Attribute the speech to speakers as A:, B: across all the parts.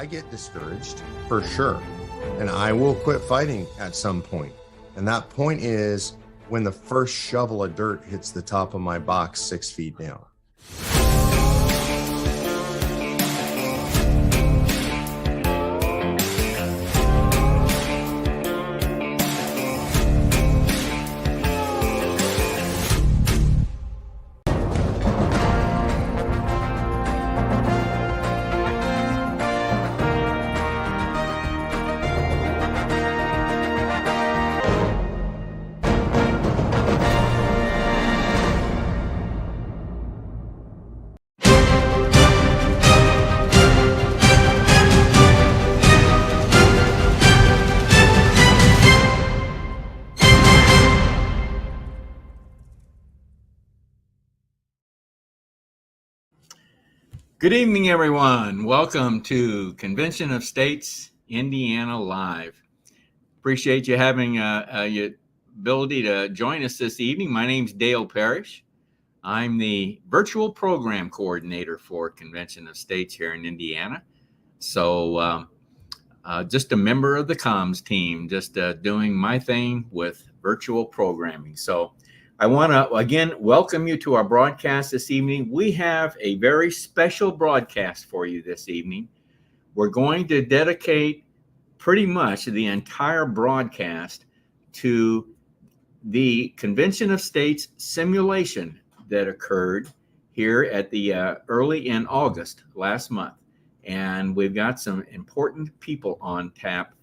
A: I get discouraged for sure. And I will quit fighting at some point. And that point is when the first shovel of dirt hits the top of my box 6 feet down.
B: Good evening, everyone. Welcome to Convention of States, Indiana Live. Appreciate you having your ability to join us this evening. My name's Dale Parrish. I'm the virtual program coordinator for Convention of States here in Indiana. So just a member of the comms team, just doing my thing with virtual programming. So I want to, again, welcome you to our broadcast this evening. We have a very special broadcast for you this evening. We're going to dedicate pretty much the entire broadcast to the Convention of States simulation that occurred here at the early in August last month. And we've got some important people on tap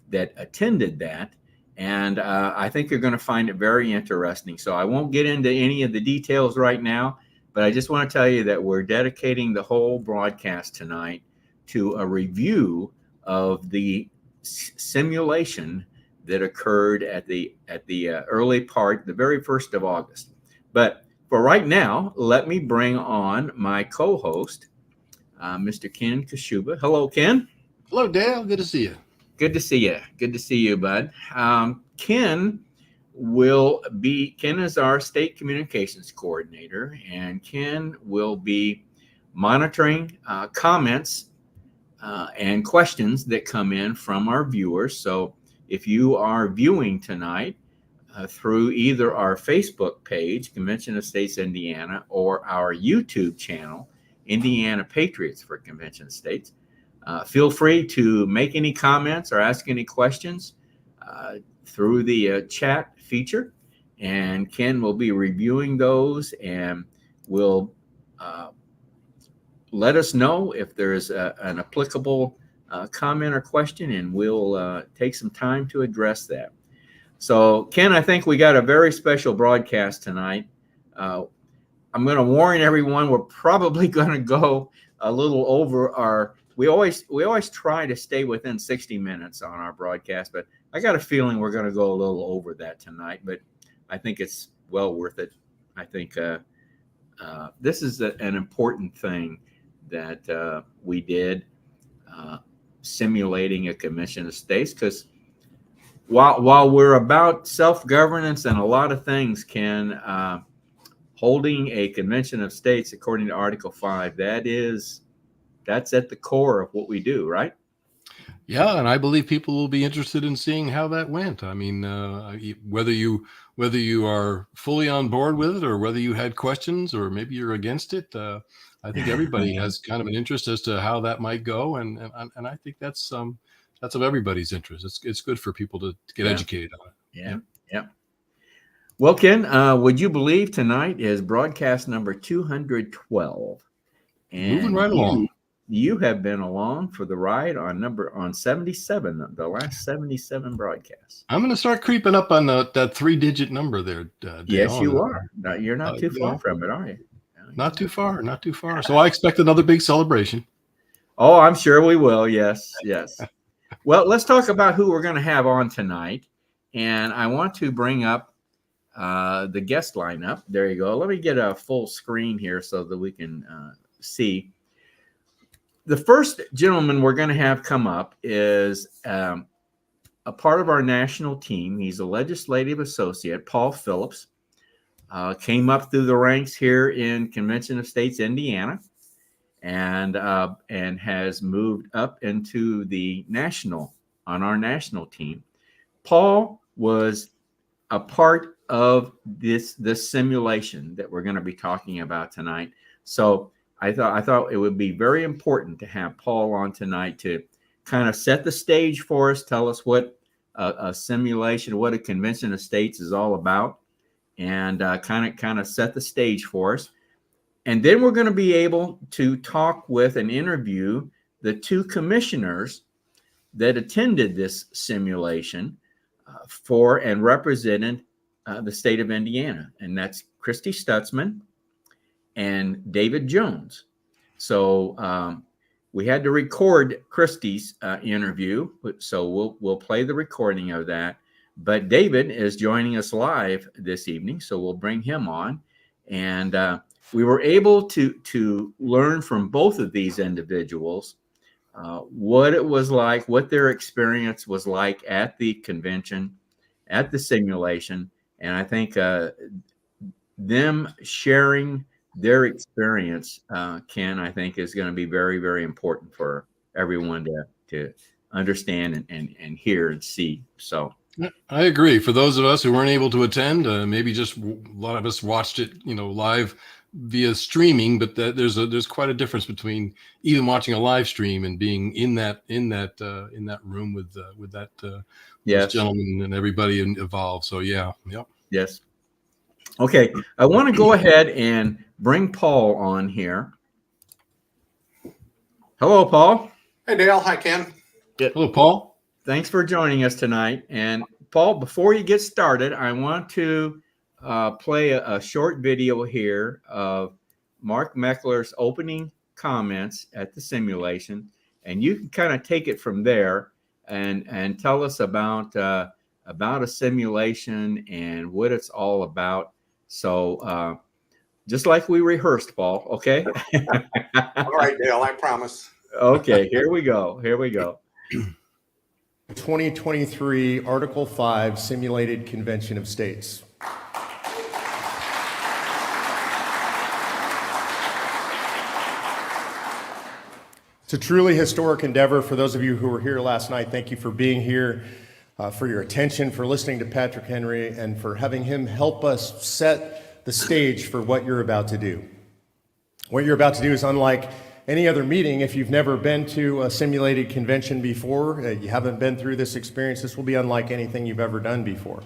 B: that attended that. And I think you're going to find it very interesting. So I won't get into any of the details right now, but I just want to tell you that we're dedicating the whole broadcast tonight to a review of the simulation that occurred at the early part, the very 1st of August. But for right now, let me bring on my co-host, Mr. Ken Kashuba. Hello, Ken.
C: Hello, Dale. Good to see you.
B: Good to see you. Good to see you, bud. Ken is our state communications coordinator, and Ken will be monitoring comments and questions that come in from our viewers. So if you are viewing tonight through either our Facebook page, Convention of States Indiana, or our YouTube channel, Indiana Patriots for Convention of States, feel free to make any comments or ask any questions through the chat feature, and Ken will be reviewing those and will let us know if there's an applicable comment or question, and we'll take some time to address that. So, Ken, I think we got a very special broadcast tonight. I'm going to warn everyone, we're probably going to go a little over our. We always try to stay within 60 minutes on our broadcast, but I got a feeling we're going to go a little over that tonight, but I think it's well worth it. I think this is an important thing that we did, simulating a Convention of States, because while we're about self-governance and a lot of things, Ken, holding a Convention of States, according to Article 5, that's at the core of what we do, right?
C: Yeah, and I believe people will be interested in seeing how that went. I mean, whether you are fully on board with it, or whether you had questions, or maybe you're against it, I think everybody has kind of an interest as to how that might go, and I think that's of everybody's interest. It's good for people to get educated on it.
B: Yeah. Well, Ken, would you believe tonight is broadcast number 212, and
C: moving right along.
B: You have been along for the ride on 77, the last 77 broadcasts.
C: I'm going to start creeping up on that 3-digit number there.
B: Yes, you are. You're not too far from it, are you?
C: Not too far. So I expect another big celebration.
B: Oh, I'm sure we will. Yes. Well, let's talk about who we're going to have on tonight. And I want to bring up the guest lineup. There you go. Let me get a full screen here so that we can see. The first gentleman we're going to have come up is a part of our national team. He's a legislative associate, Paul Phillips. Came up through the ranks here in Convention of States, Indiana. and has moved up into on our national team. Paul was a part of this simulation that we're going to be talking about tonight. So I thought it would be very important to have Paul on tonight to kind of set the stage for us, tell us what a simulation, what a convention of states is all about, and kind of set the stage for us. And then we're going to be able to talk with and interview the two commissioners that attended this simulation for and represented the state of Indiana, and that's Christy Stutzman and David Jones. So we had to record Christy's interview, so we'll play the recording of that. But David is joining us live this evening, so we'll bring him on. And we were able to learn from both of these individuals what it was like, what their experience was like at the convention, at the simulation. And I think them sharing their experience, Ken, I think is going to be very, very important for everyone to understand and hear and see. So
C: I agree. For those of us who weren't able to attend, maybe just a lot of us watched it, live via streaming. But there's quite a difference between even watching a live stream and being in that room with that
B: yes,
C: those gentlemen and everybody involved. So yeah, yep.
B: Yes. Okay, I want to go ahead and bring Paul on here. Hello, Paul.
D: Hey, Dale. Hi, Ken.
C: Hello, Paul.
B: Thanks for joining us tonight. And Paul, before you get started, I want to play a short video here of Mark Meckler's opening comments at the simulation, and you can kind of take it from there and tell us about a simulation and what it's all about. So just like we rehearsed, Paul, okay?
D: All right, Dale, I promise.
B: Okay, here we go.
A: 2023 Article 5 Simulated Convention of States. It's a truly historic endeavor. For those of you who were here last night, thank you for being here, for your attention, for listening to Patrick Henry, and for having him help us set the stage for what you're about to do. What you're about to do is unlike any other meeting. If you've never been to a simulated convention before, you haven't been through this experience, this will be unlike anything you've ever done before.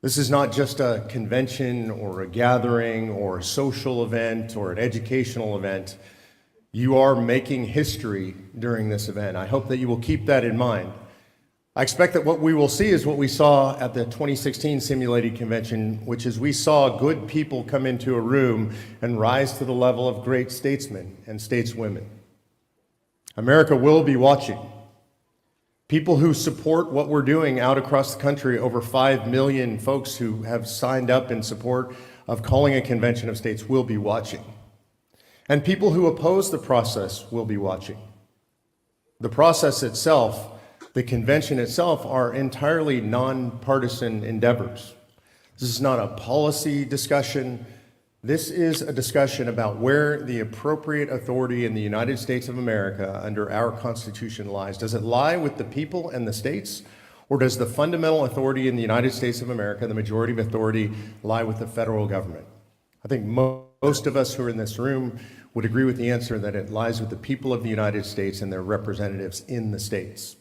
A: This is not just a convention or a gathering or a social event or an educational event. You are making history during this event. I hope that you will keep that in mind. I expect that what we will see is what we saw at the 2016 simulated convention, which is we saw good people come into a room and rise to the level of great statesmen and stateswomen. America will be watching. People who support what we're doing out across the country, over 5 million folks who have signed up in support of calling a convention of states, will be watching. And people who oppose the process will be watching. The process itself, the convention itself, are entirely nonpartisan endeavors. This is not a policy discussion. This is a discussion about where the appropriate authority in the United States of America under our Constitution lies. Does it lie with the people and the states, or does the fundamental authority in the United States of America, the majority of authority, lie with the federal government? I think most of us who are in this room would agree with the answer that it lies with the people of the United States and their representatives in the states.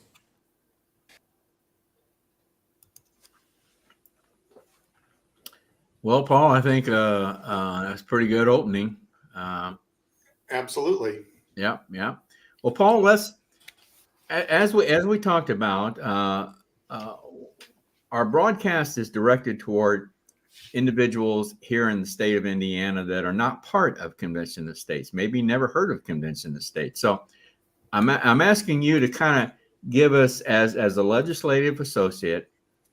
B: Well, Paul, I think that's a pretty good opening.
D: Absolutely.
B: Yeah. Well, Paul, let's as we talked about, our broadcast is directed toward individuals here in the state of Indiana that are not part of Convention of States, maybe never heard of Convention of States. So I'm asking you to kind of give us, as a legislative associate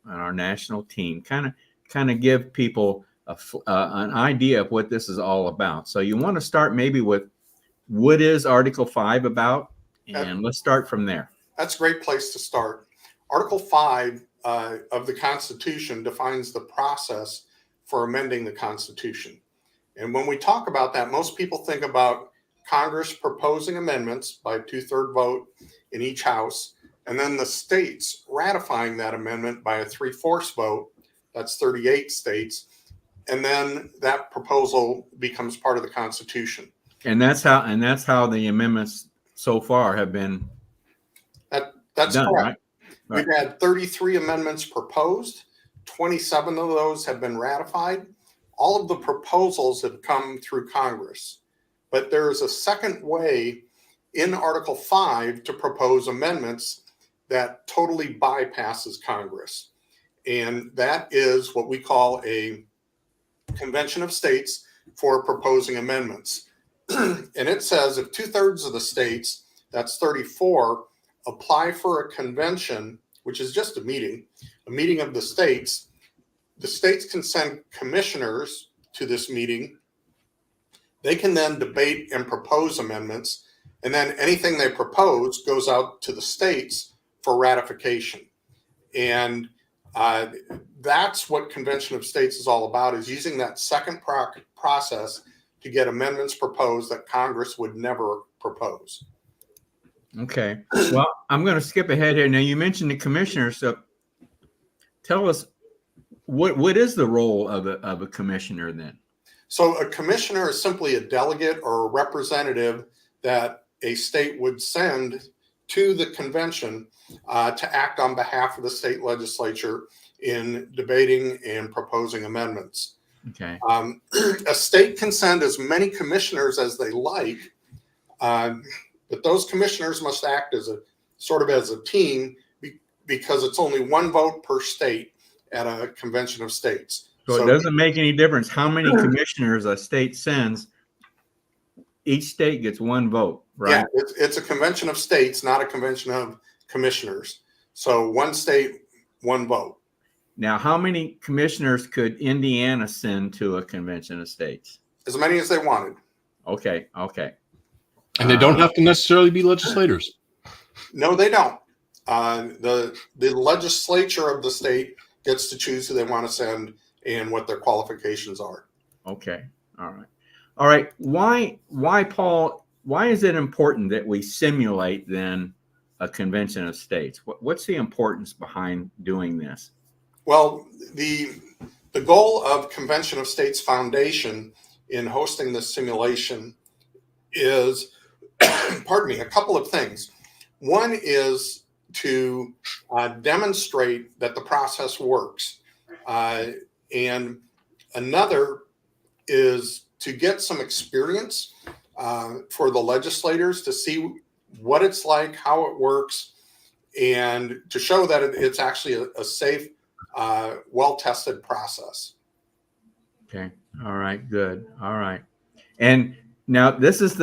B: on our national team, kind of give people an idea of what this is all about. So you want to start maybe with what is Article 5 about, and let's start from there.
D: That's a great place to start. Article 5 of the Constitution defines the process for amending the Constitution. And when we talk about that, most people think about Congress proposing amendments by a 2/3 vote in each house, and then the states ratifying that amendment by a 3/4 vote. That's 38 states. And then that proposal becomes part of the Constitution.
B: And that's how the amendments so far have been
D: That's
B: done,
D: correct.
B: right?
D: We've had 33 amendments proposed. 27 of those have been ratified. All of the proposals have come through Congress. But there is a second way in Article 5 to propose amendments that totally bypasses Congress. And that is what we call a Convention of States for proposing amendments. And it says if 2/3 of the states, that's 34, apply for a convention, which is just a meeting of the states can send commissioners to this meeting. They can then debate and propose amendments, and then anything they propose goes out to the states for ratification. And that's what Convention of States is all about, is using that second process to get amendments proposed that Congress would never propose.
B: Okay. Well, I'm going to skip ahead here. Now, you mentioned the commissioners. So tell us, what is the role of a commissioner then?
D: So a commissioner is simply a delegate or a representative that a state would send to the convention to act on behalf of the state legislature in debating and proposing amendments.
B: Okay.
D: A state can send as many commissioners as they like, but those commissioners must act as a team because it's only one vote per state at a convention of states.
B: So it doesn't make any difference how many commissioners a state sends. Each state gets one vote, right?
D: Yeah, it's a convention of states, not a convention of commissioners. So one state, one vote.
B: Now, how many commissioners could Indiana send to a convention of states?
D: As many as they wanted.
B: Okay.
C: And they don't have to necessarily be legislators.
D: No, they don't. The legislature of the state gets to choose who they want to send and what their qualifications are.
B: Okay. All right. Why, Paul, why is it important that we simulate then a convention of states? What's the importance behind doing this?
D: Well, the goal of Convention of States Foundation in hosting this simulation is, a couple of things. One is to demonstrate that the process works. And another is to get some experience for the legislators to see what it's like, how it works, and to show that it's actually a safe, well-tested process.
B: Okay. All right. Good. All right. And now this is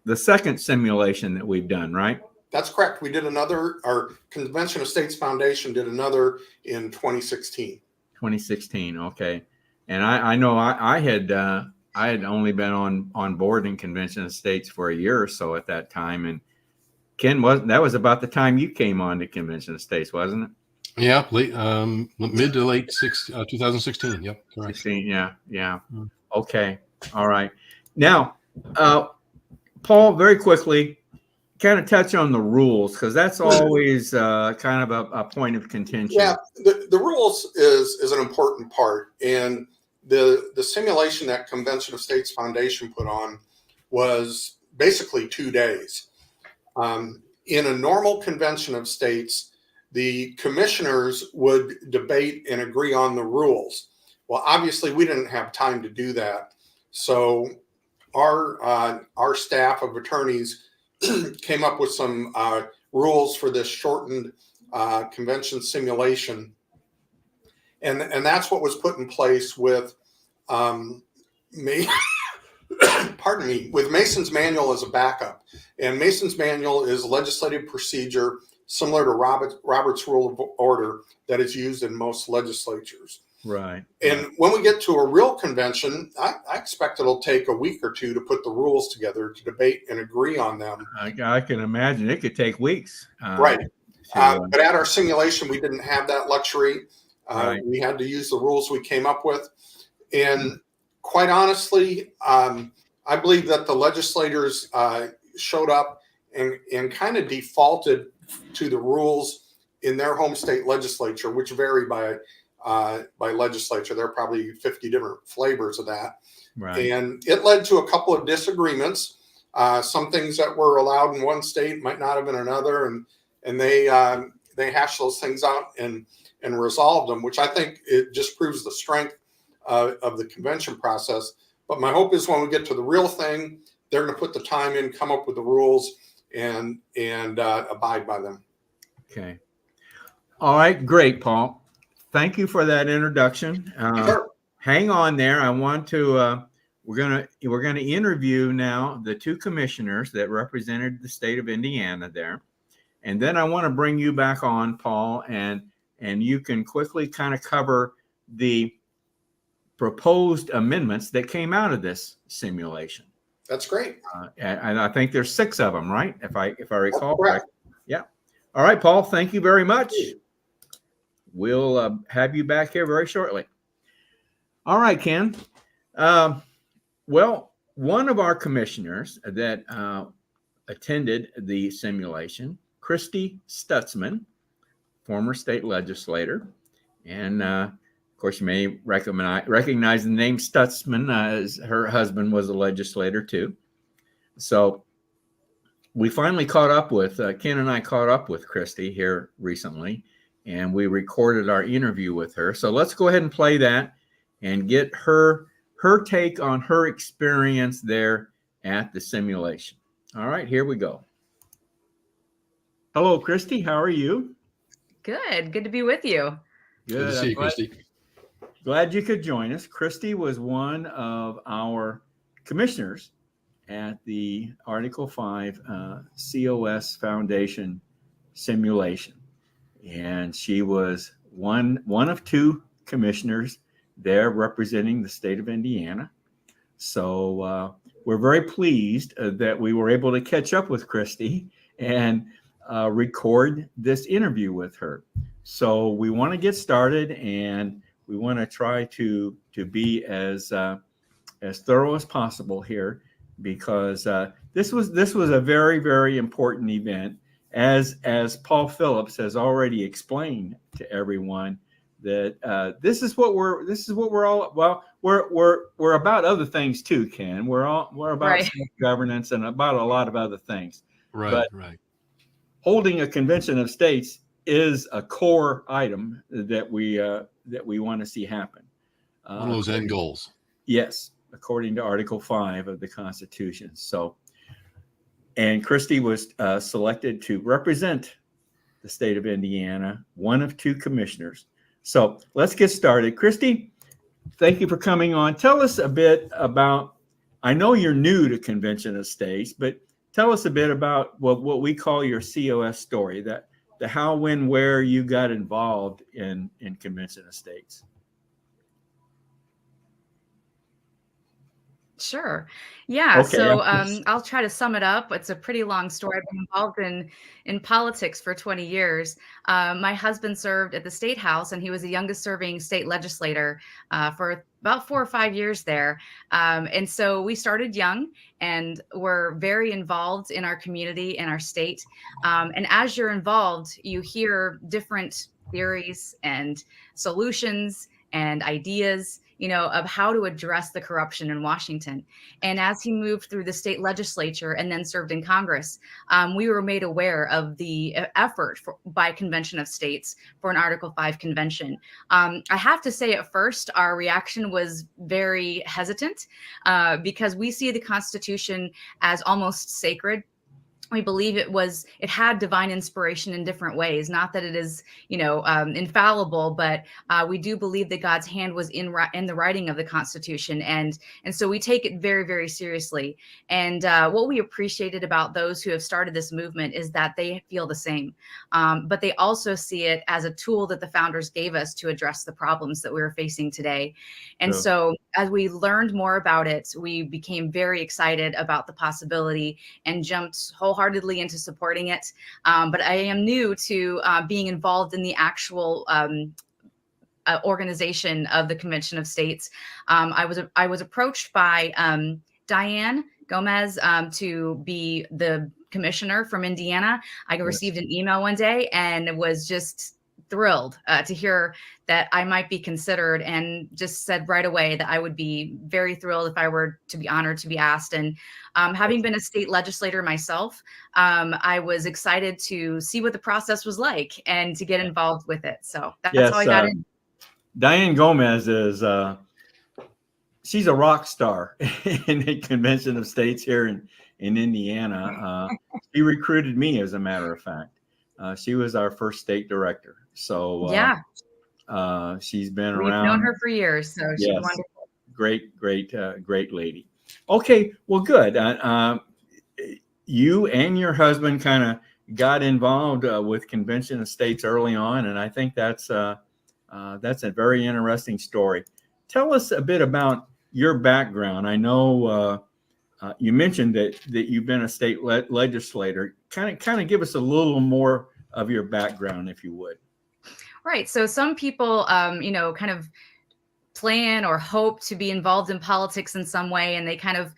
B: the second simulation that we've done, right?
D: That's correct. We did another, our Convention of States Foundation did another in 2016.
B: 2016. Okay. And I know I had only been on board in Convention of States for a year or so at that time. And Ken, that was about the time you came on to Convention of States, wasn't it?
C: Yeah, mid to late 2016. Yep, correct.
B: 16, yeah. Okay, all right. Now, Paul, very quickly, kind of touch on the rules, because that's always kind of a point of contention.
D: Yeah, the rules is an important part, and the simulation that Convention of States Foundation put on was basically 2 days. In a normal convention of states, the commissioners would debate and agree on the rules. Well, obviously, we didn't have time to do that. So our staff of attorneys came up with some rules for this shortened convention simulation. And that's what was put in place with with Mason's Manual as a backup. And Mason's Manual is legislative procedure similar to Robert's Rule of Order that is used in most legislatures.
B: Right.
D: And when we get to a real convention, I expect it'll take a week or two to put the rules together to debate and agree on them.
B: I can imagine it could take weeks.
D: Right. But at our simulation, we didn't have that luxury.
B: Right.
D: We had to use the rules we came up with. And quite honestly, I believe that the legislators showed up and kind of defaulted to the rules in their home state legislature, which vary by legislature. There are probably 50 different flavors of that.
B: Right.
D: And it led to a couple of disagreements. Some things that were allowed in one state might not have been another, and they hashed those things out and resolved them, which I think it just proves the strength of the convention process. But my hope is when we get to the real thing, they're going to put the time in, come up with the rules, and abide by them.
B: Okay. All right. Great, Paul. Thank you for that introduction.
D: Sure.
B: Hang on there. I want to. We're gonna interview now the two commissioners that represented the state of Indiana there, and then I want to bring you back on, Paul, and you can quickly kind of cover the proposed amendments that came out of this simulation.
D: That's great.
B: And I think there's 6 of them, right? If I recall
D: correct.
B: correctly. Yeah. All right, Paul. Thank you very much. We'll have you back here very shortly. All right, Ken. Well, one of our commissioners that attended the simulation, Christy Stutzman, former state legislator, and of course you may recognize the name Stutzman as her husband was a legislator too. So we finally caught up with Ken and I caught up with Christy here recently, and we recorded our interview with her. So let's go ahead and play that and get her take on her experience there at the simulation. All right, here we go. Hello, Christy. How are you?
E: Good. Good to be with you.
C: Good to see you, Christy.
B: Glad you could join us. Christy was one of our commissioners at the Article 5 COS Foundation simulation. And she was one of 2 commissioners there representing the state of Indiana. So we're very pleased that we were able to catch up with Christy and record this interview with her. So we want to get started, and we want to try to be as thorough as possible here, because this was a very, very important event, as Paul Phillips has already explained to everyone. That this is what we're all. Well, we're about other things too, Ken. We're about
E: Right.
B: governance and about a lot of other things.
C: Right,
B: But
C: right.
B: holding a convention of states is a core item that we want to see happen.
C: One of those end goals.
B: Yes, according to Article 5 of the Constitution. So, and Christy was selected to represent the state of Indiana, one of 2 commissioners. So let's get started. Christy, thank you for coming on. Tell us a bit about, I know you're new to Convention of States, but tell us a bit about what we call your COS story, the how, when, where you got involved in Convention of States.
E: Sure. Yeah.
B: Okay,
E: So
B: yes.
E: I'll try to sum it up. It's a pretty long story. I've been involved in politics for 20 years. My husband served at the State House, and he was the youngest serving state legislator for about 4 or 5 years there. And so we started young and were very involved in our community and our state. And as you're involved, you hear different theories and solutions and ideas, of how to address the corruption in Washington. And as he moved through the state legislature and then served in Congress, we were made aware of the effort by Convention of States for an Article 5 convention. I have to say, at first, our reaction was very hesitant because we see the Constitution as almost sacred. We believe it had divine inspiration in different ways. Not that it is, infallible, but we do believe that God's hand was in the writing of the Constitution, and so we take it very, very seriously. And what we appreciated about those who have started this movement is that they feel the same, but they also see it as a tool that the founders gave us to address the problems that we were facing today. And so, as we learned more about it, we became very excited about the possibility and jumped wholeheartedly into supporting it. But I am new to being involved in the actual organization of the Convention of States. I was approached by Diane Gomez to be the commissioner from Indiana. I received an email one day and was just thrilled to hear that I might be considered, and just said right away that I would be very thrilled if I were to be honored to be asked. And having been a state legislator myself, I was excited to see what the process was like and to get involved with it. So that's how I got in.
B: Diane Gomez is she's a rock star in the Convention of States here in Indiana. She recruited me, as a matter of fact. She was our first state director. So
E: Yeah,
B: she's been
E: we've
B: around.
E: known her for years. So she's
B: Yes,
E: wonderful.
B: great lady. Okay, well, good. You and your husband kind of got involved with Convention of States early on, and I think that's a very interesting story. Tell us a bit about your background. I know you mentioned that you've been a state legislator. Kind of give us a little more of your background, if you would.
E: Right. So some people, kind of plan or hope to be involved in politics in some way, and they kind of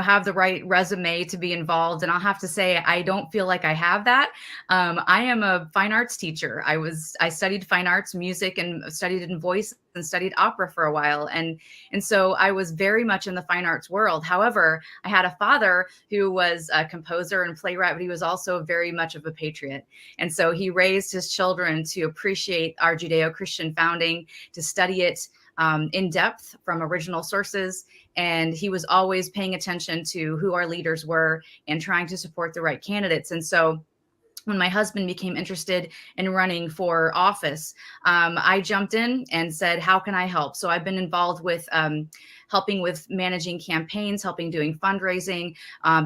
E: have the right resume to be involved. And I'll have to say, I don't feel like I have that. I am a fine arts teacher. I studied fine arts, music, and studied in voice, and studied opera for a while, and so I was very much in the fine arts world. However, I had a father who was a composer and playwright, but he was also very much of a patriot, and so he raised his children to appreciate our Judeo-Christian founding, to study it in depth from original sources. And he was always paying attention to who our leaders were and trying to support the right candidates. And so when my husband became interested in running for office, I jumped in and said, how can I help? So I've been involved with helping with managing campaigns, helping doing fundraising,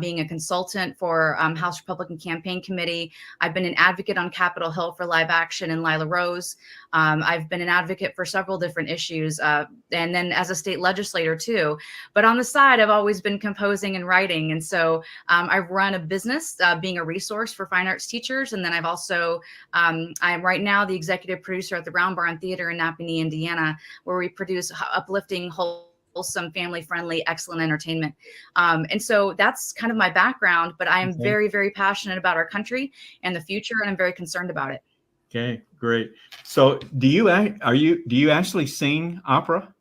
E: being a consultant for House Republican Campaign Committee. I've been an advocate on Capitol Hill for Live Action and Lila Rose. I've been an advocate for several different issues, and then as a state legislator too. But on the side, I've always been composing and writing. And so I've run a business being a resource for fine arts teachers. And then I've also, I'm right now the executive producer at the Round Barn Theater in Napanee, Indiana, where we produce uplifting, wholesome, family-friendly, excellent entertainment. And so that's kind of my background, but I am very, very passionate about our country and the future, and I'm very concerned about it.
B: Okay, great. So do you actually sing opera?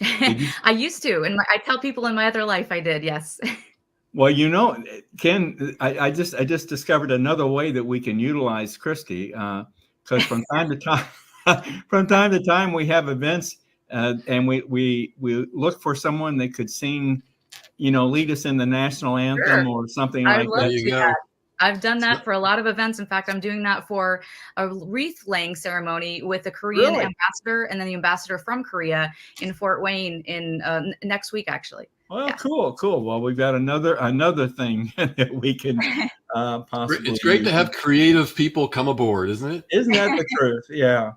E: I used to, and I tell people in my other life I did, yes.
B: Well, Ken, I just discovered another way that we can utilize Christy, because from time to time, we have events, and we look for someone that could sing, lead us in the national anthem or something like that.
E: There you go. I've done that for a lot of events. In fact, I'm doing that for a wreath laying ceremony with the Korean ambassador, and then the ambassador from Korea in Fort Wayne in next week, actually.
B: Well, yeah. Cool. Well, we've got another thing that we can possibly.
C: It's great to have creative people come aboard, isn't it?
B: Isn't that the truth? Yeah.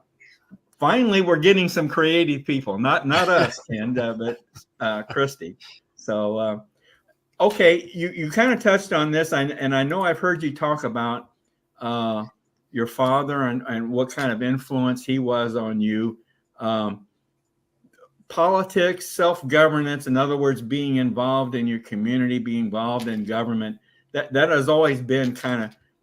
B: Finally, we're getting some creative people. Not us, Ken, but Christy. So, okay, you kind of touched on this, and I know I've heard you talk about your father and what kind of influence he was on you. Politics, self-governance, in other words, being involved in your community, being involved in government, that has always been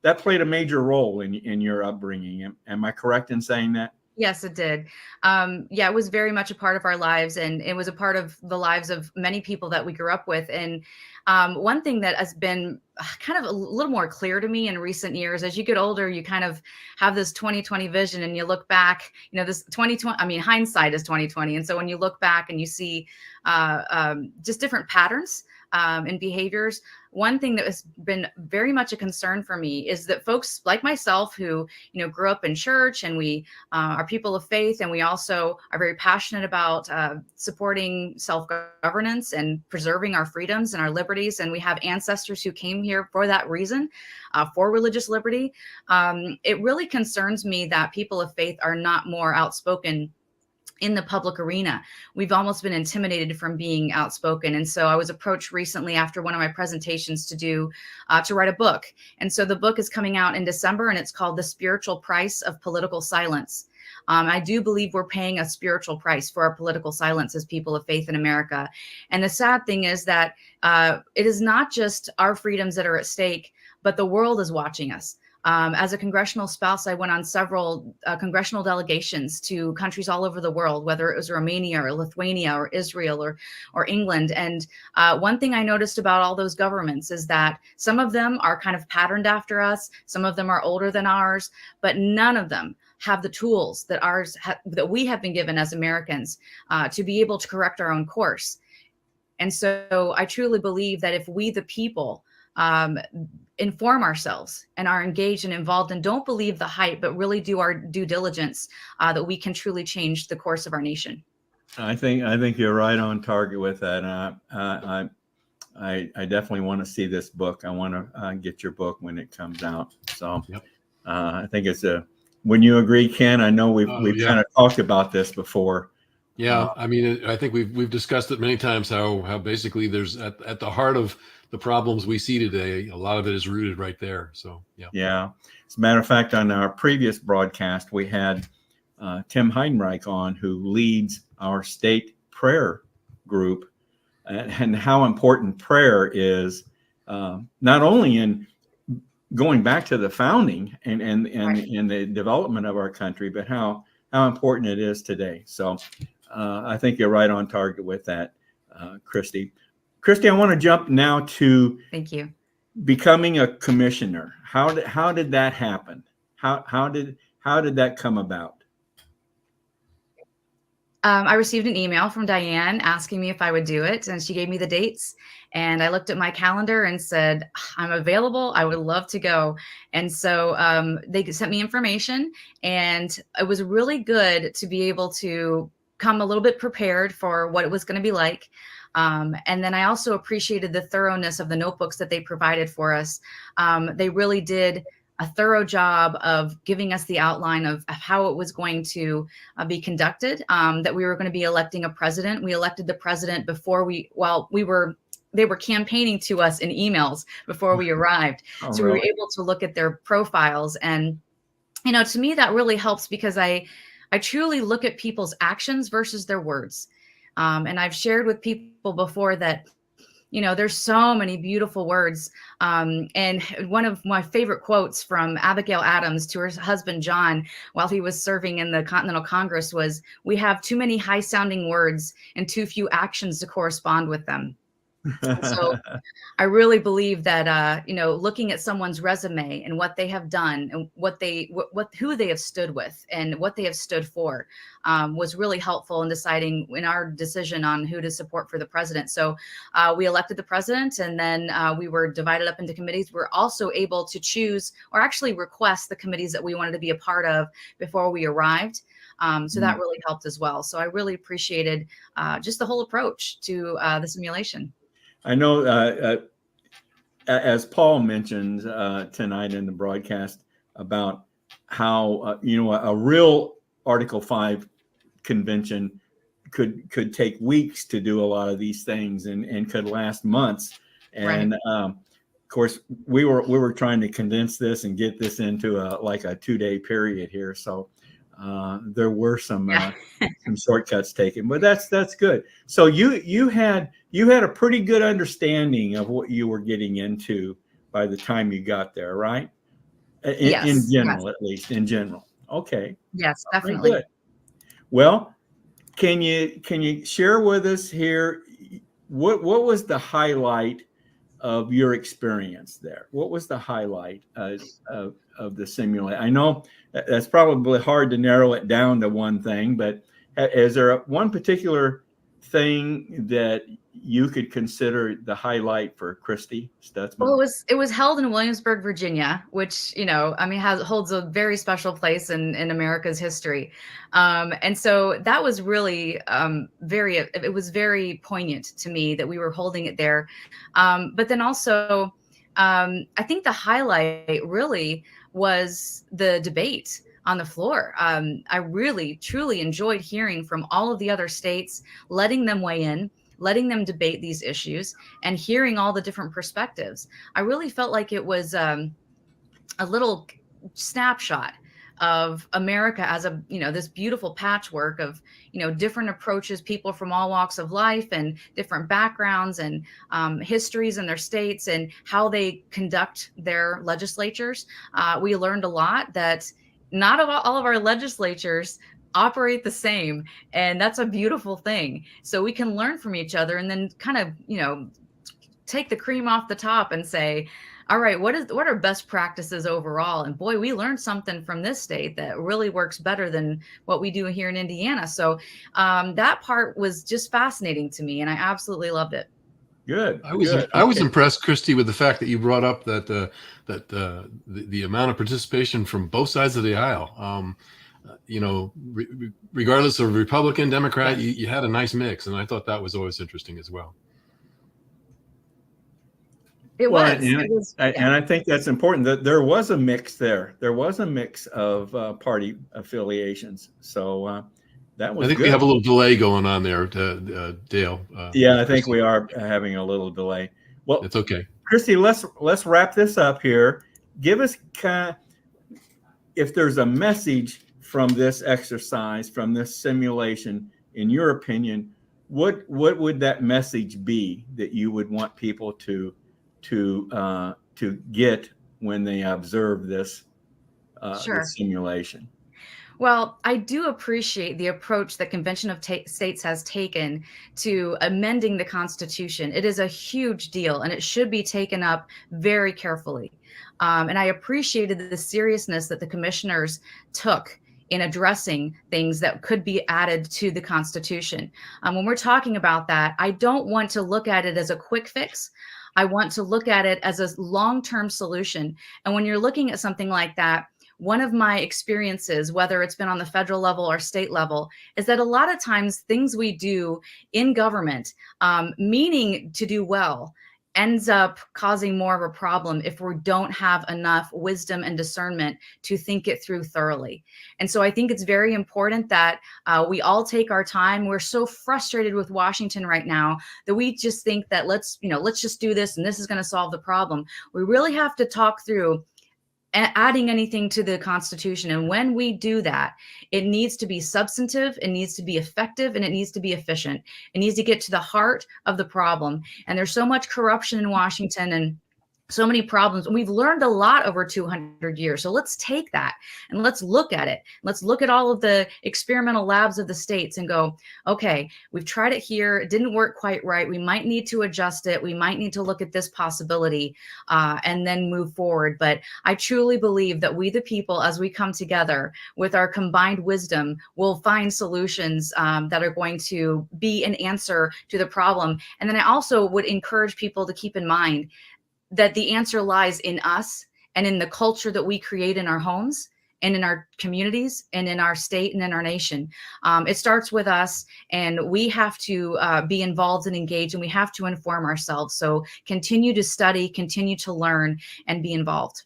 B: that played a major role in your upbringing. Am I correct in saying that?
E: Yes, it did. Yeah, it was very much a part of our lives, and it was a part of the lives of many people that we grew up with. And one thing that has been kind of a little more clear to me in recent years, as you get older, you kind of have this 20/20 vision, and you look back, this 20/20, I mean, hindsight is 20/20. And so when you look back and you see just different patterns and behaviors, one thing that has been very much a concern for me is that folks like myself who, grew up in church, and we are people of faith, and we also are very passionate about supporting self-governance and preserving our freedoms and our liberties. And we have ancestors who came here for that reason, for religious liberty. It really concerns me that people of faith are not more outspoken in the public arena. We've almost been intimidated from being outspoken. And so I was approached recently after one of my presentations to write a book. And so the book is coming out in December, and it's called The Spiritual Price of Political Silence. I do believe we're paying a spiritual price for our political silence as people of faith in America. And the sad thing is that it is not just our freedoms that are at stake, but the world is watching us. As a congressional spouse, I went on several congressional delegations to countries all over the world, whether it was Romania or Lithuania or Israel or England. And one thing I noticed about all those governments is that some of them are kind of patterned after us. Some of them are older than ours, but none of them have the tools that that we have been given as Americans to be able to correct our own course. And so I truly believe that if we, the people, inform ourselves and are engaged and involved and don't believe the hype, but really do our due diligence, that we can truly change the course of our nation.
B: I think you're right on target with that. I definitely want to see this book. I want to get your book when it comes out. So
C: Yep.
B: I think it's when you agree, Ken, I know we've
C: Yeah.
B: kind of talked about this before.
C: Yeah, I mean, I think we've discussed it many times how basically there's at the heart of the problems we see today, a lot of it is rooted right there. So yeah.
B: Yeah. As a matter of fact, on our previous broadcast, we had Tim Heidenreich on, who leads our state prayer group, and how important prayer is, not only in going back to the founding and the development of our country, but how important it is today. So I think you're right on target with that, Christy. Christy, I want to jump now to
E: Thank you.
B: becoming a commissioner. How did that happen? How did that come about?
E: I received an email from Diane asking me if I would do it, and she gave me the dates. And I looked at my calendar and said, I'm available. I would love to go. And so they sent me information, and it was really good to be able to come a little bit prepared for what it was going to be like. And then I also appreciated the thoroughness of the notebooks that they provided for us. They really did a thorough job of giving us the outline of how it was going to be conducted, that we were going to be electing a president. We elected the president before they were campaigning to us in emails before we arrived.
B: Oh,
E: so
B: really?
E: we were able to look at their profiles. And, to me, that really helps because I truly look at people's actions versus their words. And I've shared with people before that, there's so many beautiful words. And one of my favorite quotes from Abigail Adams to her husband, John, while he was serving in the Continental Congress was, "We have too many high sounding words and too few actions to correspond with them." So I really believe that, looking at someone's resume and what they have done and who they have stood with and what they have stood for was really helpful in deciding in our decision on who to support for the president. So we elected the president, and then we were divided up into committees. We're also able to choose or actually request the committees that we wanted to be a part of before we arrived. So that really helped as well. So I really appreciated just the whole approach to the simulation.
B: I know, as Paul mentioned tonight in the broadcast about how a real Article 5 convention could take weeks to do a lot of these things and could last months. And of course, we were trying to condense this and get this into a 2-day period here. So there were some shortcuts taken, but that's good. So you had a pretty good understanding of what you were getting into by the time you got there, right? In general, at least in general. Okay.
E: Yes, definitely.
B: Good. Well, can you share with us here what was the highlight of your experience there? What was the highlight of the simulation? I know that's probably hard to narrow it down to one thing, but is there one particular thing that you could consider the highlight for Christy Stutzman?
E: Well, it was held in Williamsburg, Virginia, which, holds a very special place in America's history. And so that was really it was very poignant to me that we were holding it there. But then also, I think the highlight really was the debate. on the floor. I really, truly enjoyed hearing from all of the other states, letting them weigh in, letting them debate these issues, and hearing all the different perspectives. I really felt like it was a little snapshot of America as a, this beautiful patchwork of, different approaches, people from all walks of life and different backgrounds and histories in their states and how they conduct their legislatures. We learned a lot that not all of our legislatures operate the same. And that's a beautiful thing. So we can learn from each other and then kind of, take the cream off the top and say, all right, what are best practices overall? And boy, we learned something from this state that really works better than what we do here in Indiana. So that part was just fascinating to me, and I absolutely loved it.
B: Good.
C: I was impressed, Christy, with the fact that you brought up that the amount of participation from both sides of the aisle. Regardless of Republican, Democrat, you had a nice mix, and I thought that was always interesting as well.
E: It was.
B: And I think that's important that there was a mix there. There was a mix of party affiliations. So that was.
C: I think
B: good.
C: we have a little delay going on there, Dale.
B: Yeah, I think we are having a little delay. Well,
C: it's okay.
B: Christy, let's wrap this up here. Give us if there's a message from this exercise, from this simulation, in your opinion, what would that message be that you would want people to get when they observe this, this simulation?
E: Well, I do appreciate the approach that Convention of States has taken to amending the Constitution. It is a huge deal, and it should be taken up very carefully. And I appreciated the seriousness that the commissioners took in addressing things that could be added to the Constitution. When we're talking about that, I don't want to look at it as a quick fix. I want to look at it as a long-term solution. And when you're looking at something like that, one of my experiences, whether it's been on the federal level or state level, is that a lot of times things we do in government, meaning to do well, ends up causing more of a problem if we don't have enough wisdom and discernment to think it through thoroughly. And so I think it's very important that we all take our time. We're so frustrated with Washington right now that we just think that let's just do this and this is going to solve the problem. We really have to talk through adding anything to the Constitution. And when we do that, it needs to be substantive, it needs to be effective, and it needs to be efficient. It needs to get to the heart of the problem. And there's so much corruption in Washington and so many problems. We've learned a lot over 200 years. So let's take that and let's look at it. Let's look at all of the experimental labs of the states and go, okay, we've tried it here. It didn't work quite right. We might need to adjust it. We might need to look at this possibility and then move forward. But I truly believe that we, the people, as we come together with our combined wisdom, will find solutions that are going to be an answer to the problem. And then I also would encourage people to keep in mind that the answer lies in us and in the culture that we create in our homes and in our communities and in our state and in our nation. It starts with us, and we have to be involved and engaged, and we have to inform ourselves. So continue to study, continue to learn, and be involved.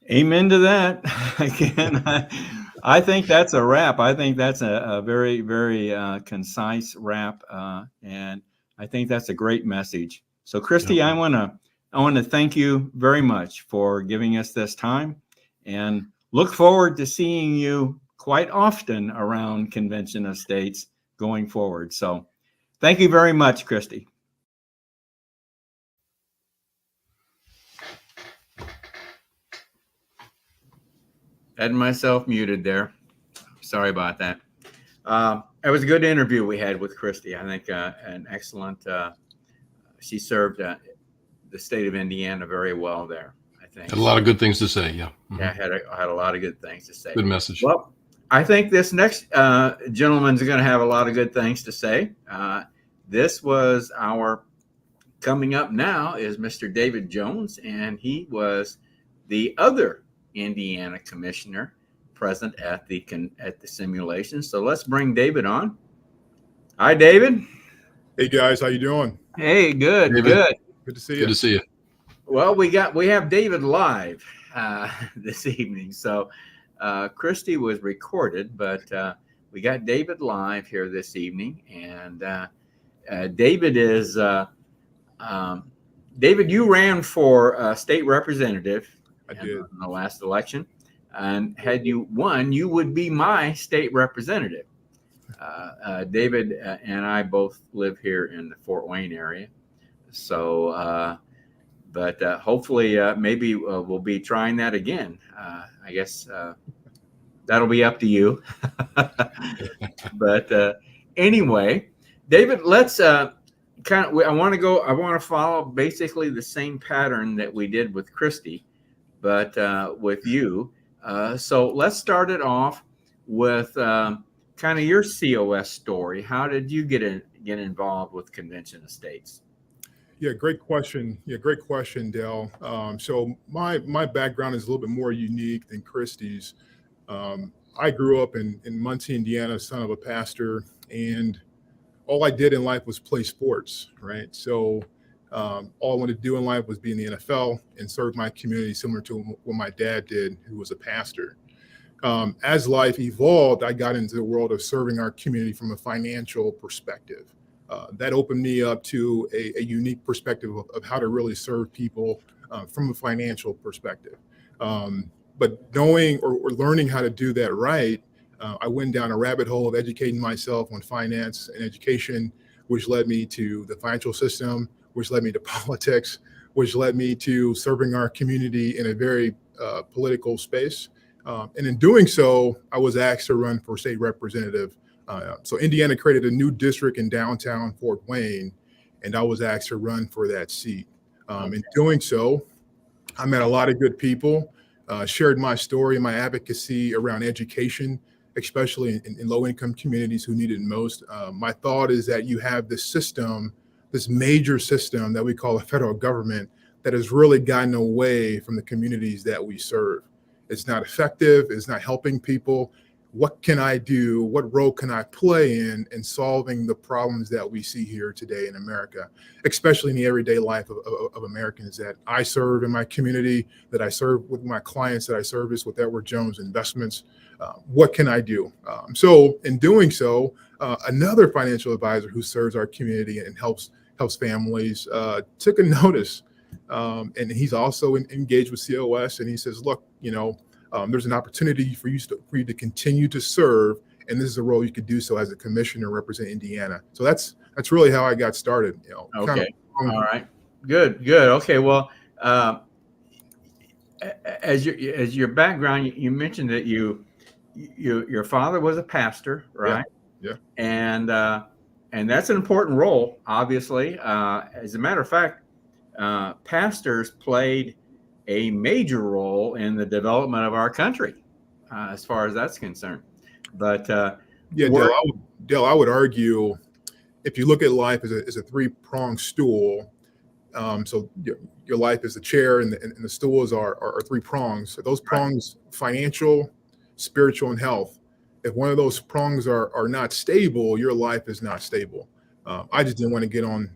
B: Amen to that. Again, I think that's a wrap. I think that's a very, very concise wrap, and I think that's a great message. So, Christy, I want to thank you very much for giving us this time, and look forward to seeing you quite often around Convention of States going forward. So thank you very much, Christy. Had myself muted there. Sorry about that. It was a good interview we had with Christy. I think an excellent, she served the state of Indiana very well there, I think.
C: Had a lot of good things to say, yeah.
B: Mm-hmm. Yeah, had a lot of good things to say.
C: Good message.
B: Well, I think this next gentleman's going to have a lot of good things to say. This was coming up now is Mr. David Jones, and he was the other Indiana commissioner present at the simulation. So let's bring David on. Hi, David.
F: Hey guys, how you doing?
B: Hey, good,
C: David.
B: good.
F: Good to see you.
C: Good to see you.
B: Well, we have David live this evening. So Christy was recorded, but we got David live here this evening. And David is, David, you ran for state representative in the last election. And had you won, you would be my state representative. David and I both live here in the Fort Wayne area. So, but hopefully maybe we'll be trying that again. I guess that'll be up to you. But anyway, David, let's I want to follow basically the same pattern that we did with Christy, but with you. So let's start it off with kind of your COS story. How did you get involved with Convention of States?
F: Yeah, great question. Dale. So my background is a little bit more unique than Christie's. I grew up in Muncie, Indiana, son of a pastor, and all I did in life was play sports, right? So all I wanted to do in life was be in the NFL and serve my community, similar to what my dad did, who was a pastor. As life evolved, I got into the world of serving our community from a financial perspective. That opened me up to a unique perspective of how to really serve people from a financial perspective. But knowing or learning how to do that right, I went down a rabbit hole of educating myself on finance and education, which led me to the financial system, which led me to politics, which led me to serving our community in a very political space. And in doing so, I was asked to run for state representative. So Indiana created a new district in downtown Fort Wayne, and I was asked to run for that seat. In doing so, I met a lot of good people, shared my story and my advocacy around education, especially in low-income communities who need it most. My thought is that you have this system, this major system that we call a federal government, that has really gotten away from the communities that we serve. It's not effective. It's not helping people. What can I do? What role can I play in solving the problems that we see here today in America, especially in the everyday life of Americans that I serve in my community, that I serve with my clients, that I service with Edward Jones Investments? What can I do? So in doing so, another financial advisor who serves our community and helps families took a notice. And he's also engaged with COS, and he says, look, there's an opportunity for you to continue to serve, and this is a role you could do so as a commissioner, represent Indiana. So that's really how I got started.
B: Okay. All right. Good. Okay. Well, as your background, you mentioned that your father was a pastor, right?
F: Yeah.
B: And that's an important role, obviously. As a matter of fact, pastors played a major role in the development of our country, as far as that's concerned. But
F: Dale, I would argue, if you look at life as a three-pronged stool, so your life is the chair, and the stools are three prongs. So those prongs, financial, spiritual, and health. If one of those prongs are not stable, your life is not stable. I just didn't want to get on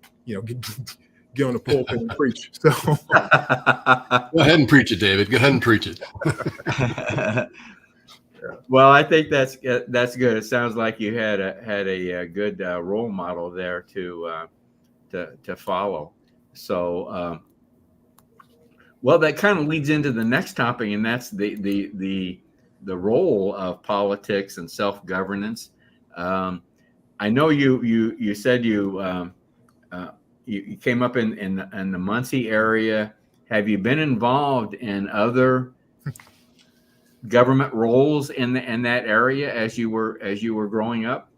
F: the pulpit and preach. So
C: go ahead and preach it, David. Go ahead and preach it.
B: Well, I think that's good. It sounds like you had a good role model there to follow. So, well, that kind of leads into the next topic, and that's the role of politics and self-governance. I know you said you came up in the Muncie area. Have you been involved in other government roles in that area as you were growing up?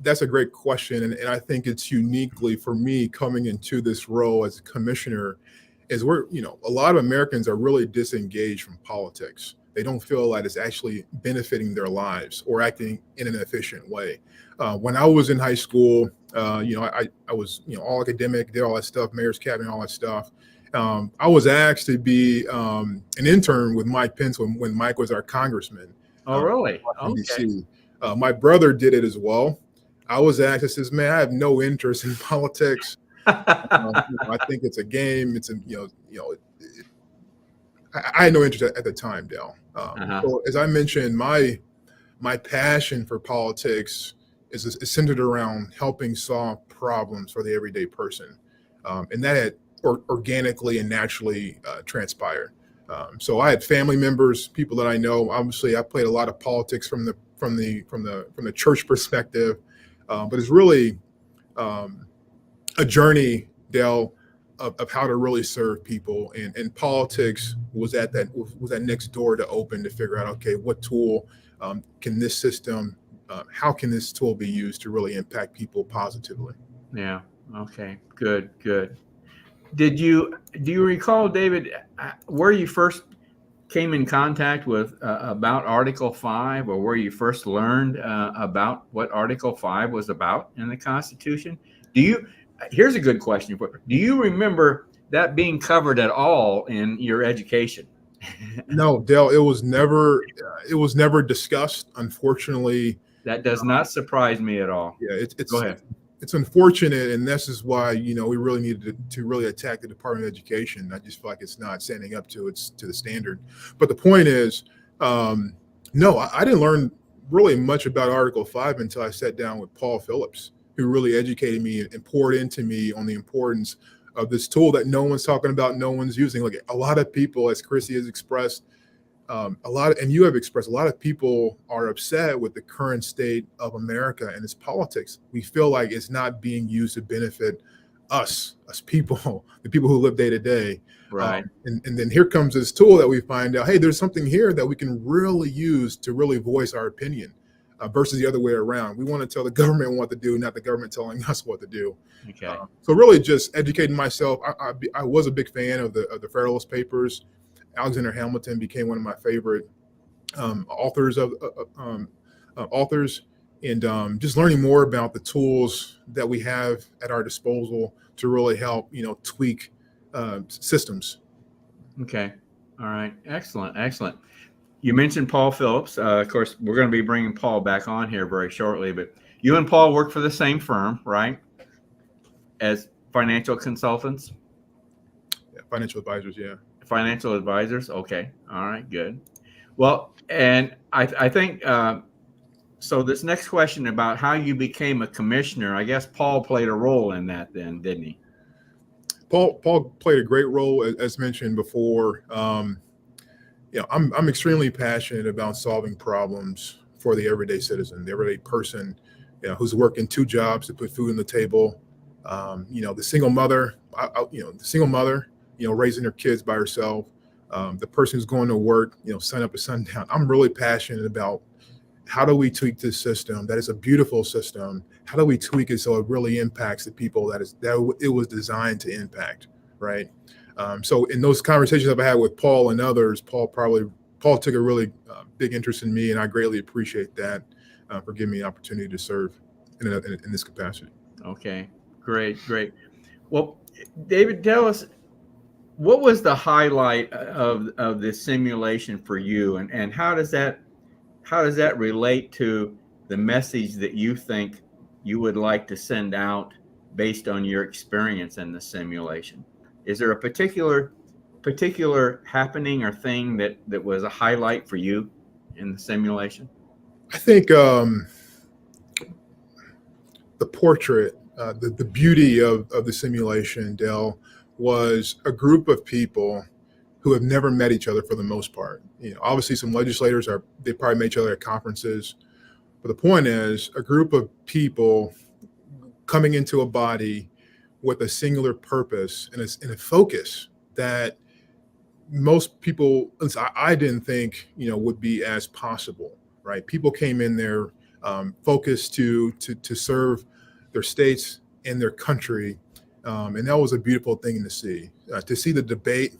F: That's a great question, and I think it's uniquely for me coming into this role as a commissioner, is a lot of Americans are really disengaged from politics. They don't feel that it's actually benefiting their lives or acting in an efficient way. When I was in high school, I was all academic, did all that stuff, mayor's cabinet, all that stuff. I was asked to be an intern with Mike Pence when Mike was our congressman.
B: Oh, really?
F: In DC. My brother did it as well. I was asked, I says, man, I have no interest in politics. I think it's a game. It's I I had no interest at the time, Dale.
B: Uh-huh.
F: So as I mentioned, my passion for politics is centered around helping solve problems for the everyday person, and that had organically and naturally transpired. So I had family members, people that I know. Obviously, I played a lot of politics from the church perspective, but it's really a journey, Dale, of how to really serve people, and politics was that next door to open to figure out, okay, what tool can this system, how can this tool be used to really impact people positively?
B: Yeah. Okay. Good. Good. Do you recall, David, where you first came in contact with about Article 5, or where you first learned about what Article 5 was about in the Constitution? Here's a good question for you. Do you remember that being covered at all in your education?
F: No, Dale, it was never discussed. Unfortunately,
B: That does not surprise me at all.
F: yeah,
B: Go ahead.
F: it's unfortunate, and this is why we really needed to really attack the Department of Education. I just feel like it's not standing up to the standard. But the point is, no, I didn't learn really much about Article 5 until I sat down with Paul Phillips, who really educated me and poured into me on the importance of this tool that no one's talking about, no one's using. Like a lot of people, as Chrissy has expressed, and you have expressed, a lot of people are upset with the current state of America and its politics. We feel like it's not being used to benefit us people, the people who live day to day.
B: Right.
F: And then here comes this tool that we find out, hey, there's something here that we can really use to really voice our opinion, versus the other way around. We want to tell the government what to do, not the government telling us what to do.
B: Okay.
F: So really just educating myself. I was a big fan of the Federalist Papers. Alexander Hamilton became one of my favorite authors, and just learning more about the tools that we have at our disposal to really help, tweak systems.
B: Okay. All right. Excellent. Excellent. You mentioned Paul Phillips. Of course, we're going to be bringing Paul back on here very shortly, but you and Paul work for the same firm, right? As financial consultants?
F: Yeah, financial advisors, yeah.
B: Financial advisors. Okay. All right. Good. Well, and I think, so this next question about how you became a commissioner, I guess Paul played a role in that then, didn't he?
F: Paul played a great role, as mentioned before. I'm extremely passionate about solving problems for the everyday citizen, the everyday person, who's working 2 jobs to put food on the table. The single mother, raising her kids by herself, the person who's going to work, sun up to sundown. I'm really passionate about how do we tweak this system? That is a beautiful system. How do we tweak it so it really impacts the people that it was designed to impact, right? So in those conversations I've had with Paul and others, Paul took a really big interest in me, and I greatly appreciate that for giving me the opportunity to serve in this capacity.
B: Okay, great. Well, David, tell us, what was the highlight of this simulation for you, and how does that relate to the message that you think you would like to send out based on your experience in the simulation? Is there a particular happening or thing that was a highlight for you in the simulation?
F: I think the portrait, the beauty of the simulation, Dell, was a group of people who have never met each other for the most part. Obviously some legislators they probably met each other at conferences, but the point is a group of people coming into a body with a singular purpose and a focus that most people, I didn't think, would be as possible, right? People came in there focused to serve their states and their country. And that was a beautiful thing to see the debate,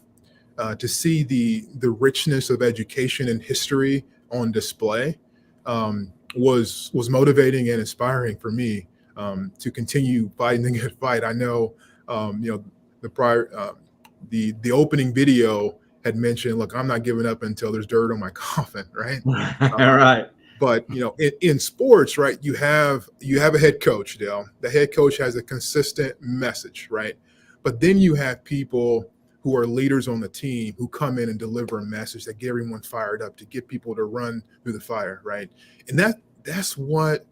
F: to see the richness of education and history on display was motivating and inspiring for me to continue fighting the good fight. I know, the opening video had mentioned, look, I'm not giving up until there's dirt on my coffin, right?
B: All right.
F: But in sports, right, you have a head coach, Dale. The head coach has a consistent message, right? But then you have people who are leaders on the team who come in and deliver a message that get everyone fired up, to get people to run through the fire, right? And that's what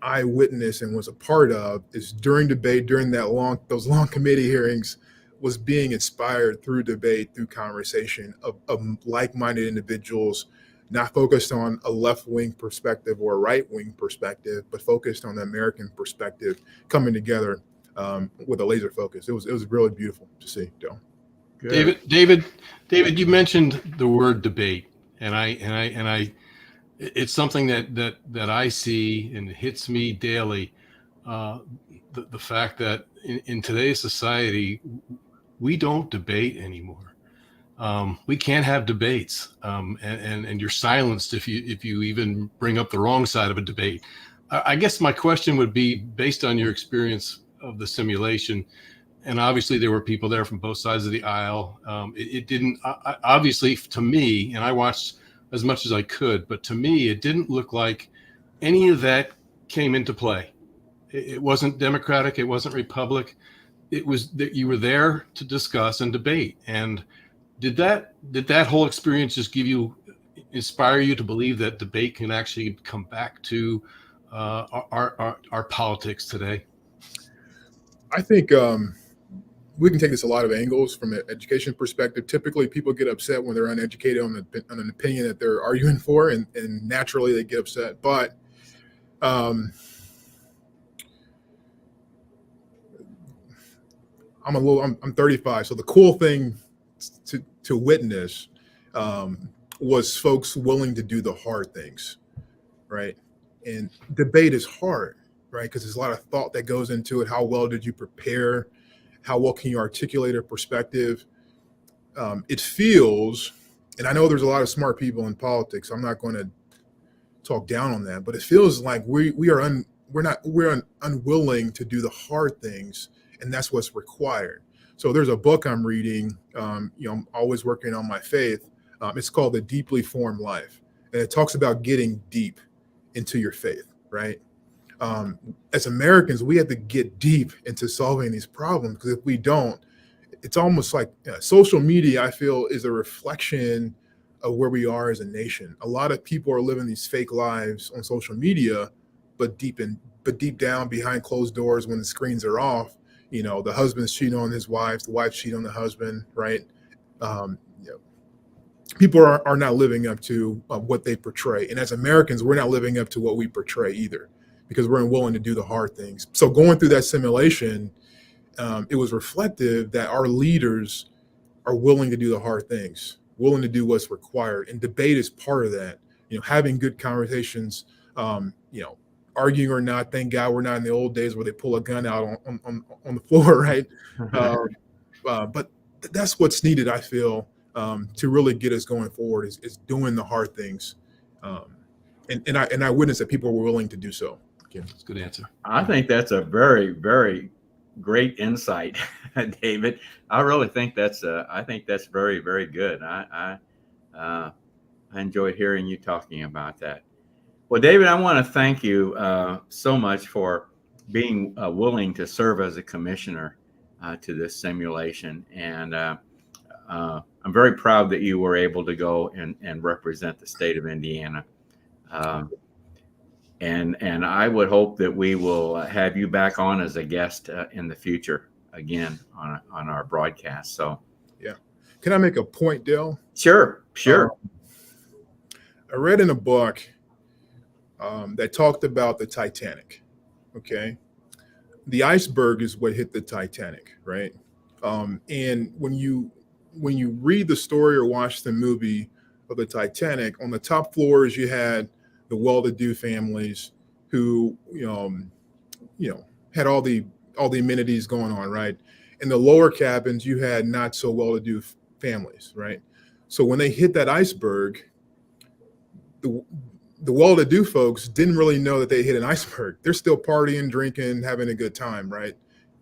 F: I witnessed and was a part of, is during debate, during those long committee hearings, was being inspired through debate, through conversation of like-minded individuals, not focused on a left-wing perspective or a right-wing perspective, but focused on the American perspective, coming together with a laser focus. It was really beautiful to see, Joe.
C: David, you mentioned the word debate, and I, it's something that I see and it hits me daily. The fact that in today's society, we don't debate anymore. We can't have debates, and you're silenced if you even bring up the wrong side of a debate. I guess my question would be, based on your experience of the simulation, and obviously there were people there from both sides of the aisle. It didn't obviously, to me, and I watched as much as I could, but to me, it didn't look like any of that came into play. It wasn't Democratic, it wasn't Republic. It was that you were there to discuss and debate. And did that whole experience just inspire you to believe that debate can actually come back to our politics today?
F: I think we can take this a lot of angles from an education perspective. Typically, people get upset when they're uneducated on an opinion that they're arguing for, and naturally they get upset. But I'm 35, so the cool thing to witness was folks willing to do the hard things, right? And debate is hard, right? Because there's a lot of thought that goes into it. How well did you prepare? How well can you articulate a perspective? It feels, and I know there's a lot of smart people in politics, I'm not going to talk down on that, but it feels like we're unwilling to do the hard things, and that's what's required. So there's a book I'm reading, I'm always working on my faith. It's called The Deeply Formed Life, and it talks about getting deep into your faith, right? As Americans, we have to get deep into solving these problems, because if we don't, it's almost like social media, I feel, is a reflection of where we are as a nation. A lot of people are living these fake lives on social media, but deep down behind closed doors, when the screens are off, the husband's cheating on his wife, the wife's cheating on the husband, right? People are not living up to what they portray. And as Americans, we're not living up to what we portray either, because we're unwilling to do the hard things. So going through that simulation, it was reflective that our leaders are willing to do the hard things, willing to do what's required. And debate is part of that. Having good conversations, arguing or not. Thank God we're not in the old days where they pull a gun out on the floor, right? But that's what's needed, I feel, to really get us going forward, is doing the hard things. And I witnessed that people were willing to do so.
C: That's a good answer.
B: I think that's a very, very great insight, David. I really think that's very, very good. I enjoyed hearing you talking about that. Well, David, I want to thank you so much for being willing to serve as a commissioner to this simulation. And I'm very proud that you were able to go and represent the state of Indiana. And I would hope that we will have you back on as a guest in the future again on our broadcast. So,
F: yeah. Can I make a point, Dale?
B: Sure.
F: I read in a book that talked about the Titanic. Okay. The iceberg is what hit the Titanic, right? And when you read the story or watch the movie of the Titanic, on the top floors you had the well-to-do families who had all the amenities going on, right? In the lower cabins you had not so well-to-do families, right? So when they hit that iceberg, the well-to-do folks didn't really know that they hit an iceberg. They're still partying, drinking, having a good time, right?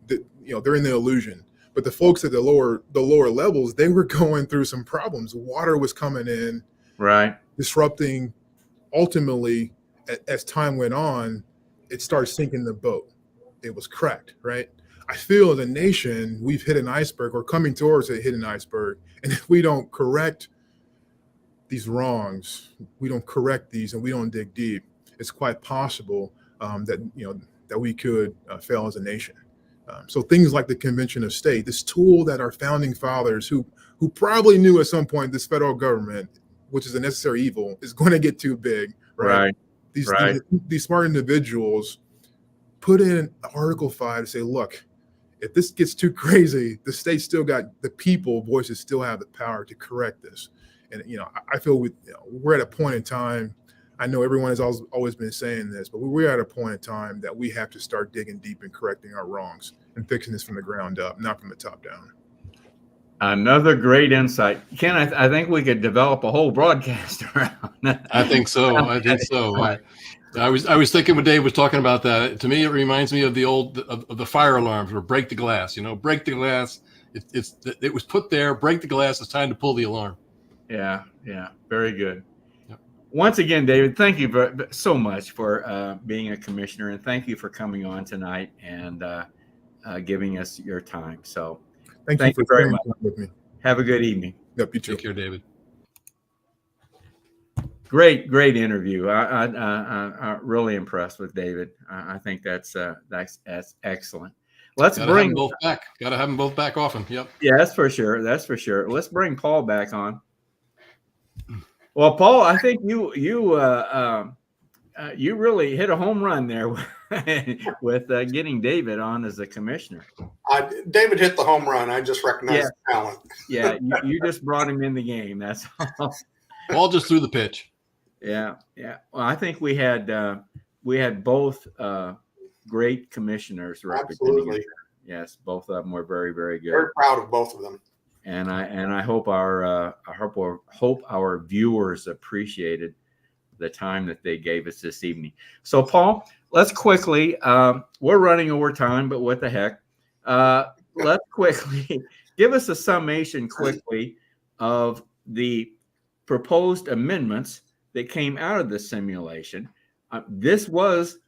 F: They're in the illusion. But the folks at the lower levels, they were going through some problems. Water was coming in,
B: Right,
F: disrupting. Ultimately, as time went on, it started sinking the boat. It was cracked, right? I feel as a nation, we've hit an iceberg or coming towards a hidden iceberg. And if we don't correct these wrongs, we don't correct these, and we don't dig deep, it's quite possible that we could fail as a nation. So things like the Convention of State, this tool that our founding fathers, who probably knew at some point this federal government, which is a necessary evil, is going to get too big, right? These smart individuals put in Article 5 to say, look, if this gets too crazy, the state still got the people voices still have the power to correct this. And I feel we're at a point in time. I know everyone has always been saying this, but we're at a point in time that we have to start digging deep and correcting our wrongs and fixing this from the ground up, not from the top down.
B: Another great insight, Ken. I think we could develop a whole broadcast around that.
C: I think so. I was thinking when Dave was talking about that. To me, it reminds me of the fire alarms, or break the glass. Break the glass. It was put there. Break the glass. It's time to pull the alarm.
B: Yeah. Very good. Yep. Once again, David, thank you so much for being a commissioner, and thank you for coming on tonight and giving us your time. So
F: thank you for very much with me.
B: Have a good evening.
F: Yep, you too.
C: Take care, David.
B: Great interview. I'm really impressed with David. I think that's excellent. Let's bring
C: them both back. Got to have them both back often. Yep.
B: Yeah, that's for sure. Let's bring Paul back on. Well, Paul, I think you really hit a home run there with getting David on as a commissioner.
D: David hit the home run. I just recognize the talent.
B: Yeah, you just brought him in the game. That's all.
C: Paul just threw the pitch.
B: Yeah. Well, I think we had both great commissioners representing.
D: Absolutely.
B: Yes, both of them were very, very good.
D: Very proud of both of them.
B: And I hope our viewers appreciated the time that they gave us this evening. So, Paul, let's quickly. We're running over time, but what the heck? Let's quickly give us a summation quickly of the proposed amendments that came out of the simulation. This was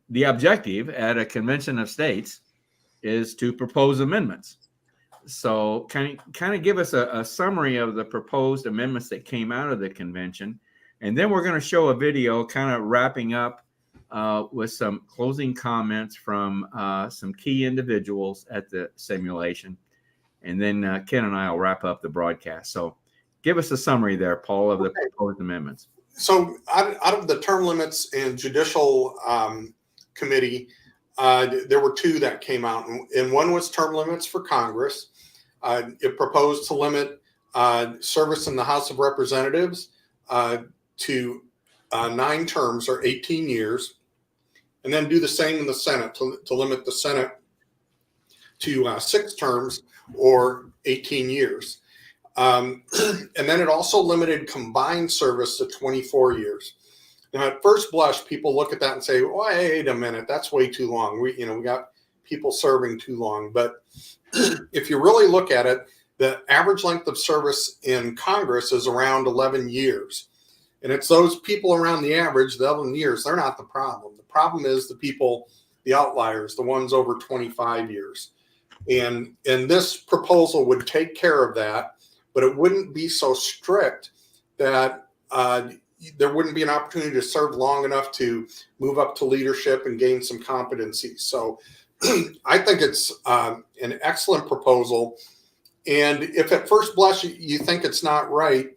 B: the objective at a convention of states, is to propose amendments. So kind of give us a summary of the proposed amendments that came out of the convention. And then we're going to show a video kind of wrapping up with some closing comments from some key individuals at the simulation. And then Ken and I will wrap up the broadcast. So give us a summary there, Paul, of the proposed amendments.
D: So out of the term limits and judicial committee, there were two that came out, and one was term limits for Congress. It proposed to limit service in the House of Representatives to 9 terms or 18 years, and then do the same in the Senate to limit the Senate to 6 terms or 18 years. And then it also limited combined service to 24 years. Now, at first blush, people look at that and say, wait a minute, that's way too long. We got people serving too long. But if you really look at it, the average length of service in Congress is around 11 years. And it's those people around the average, the 11 years, they're not the problem. The problem is the people, the outliers, the ones over 25 years. And this proposal would take care of that, but it wouldn't be so strict that there wouldn't be an opportunity to serve long enough to move up to leadership and gain some competency. So I think it's an excellent proposal. And if at first blush you think it's not right,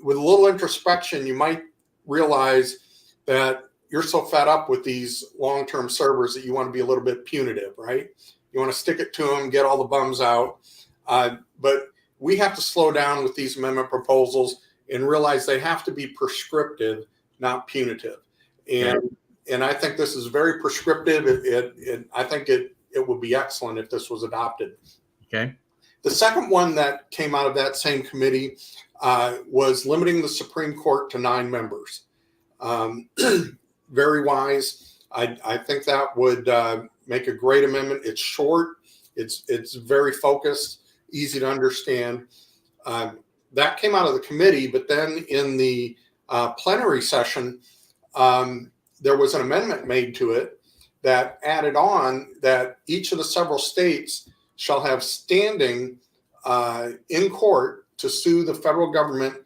D: with a little introspection, you might realize that you're so fed up with these long-term servers that you want to be a little bit punitive, right? You want to stick it to them, get all the bums out. But we have to slow down with these amendment proposals and realize they have to be prescriptive, not punitive. And I think this is very prescriptive. I think it would be excellent if this was adopted.
B: Okay.
D: The second one that came out of that same committee was limiting the Supreme Court to 9 members. Very wise. I think that would make a great amendment. It's short. It's very focused, easy to understand. That came out of the committee, but then in the plenary session, there was an amendment made to it that added on that each of the several states shall have standing in court to sue the federal government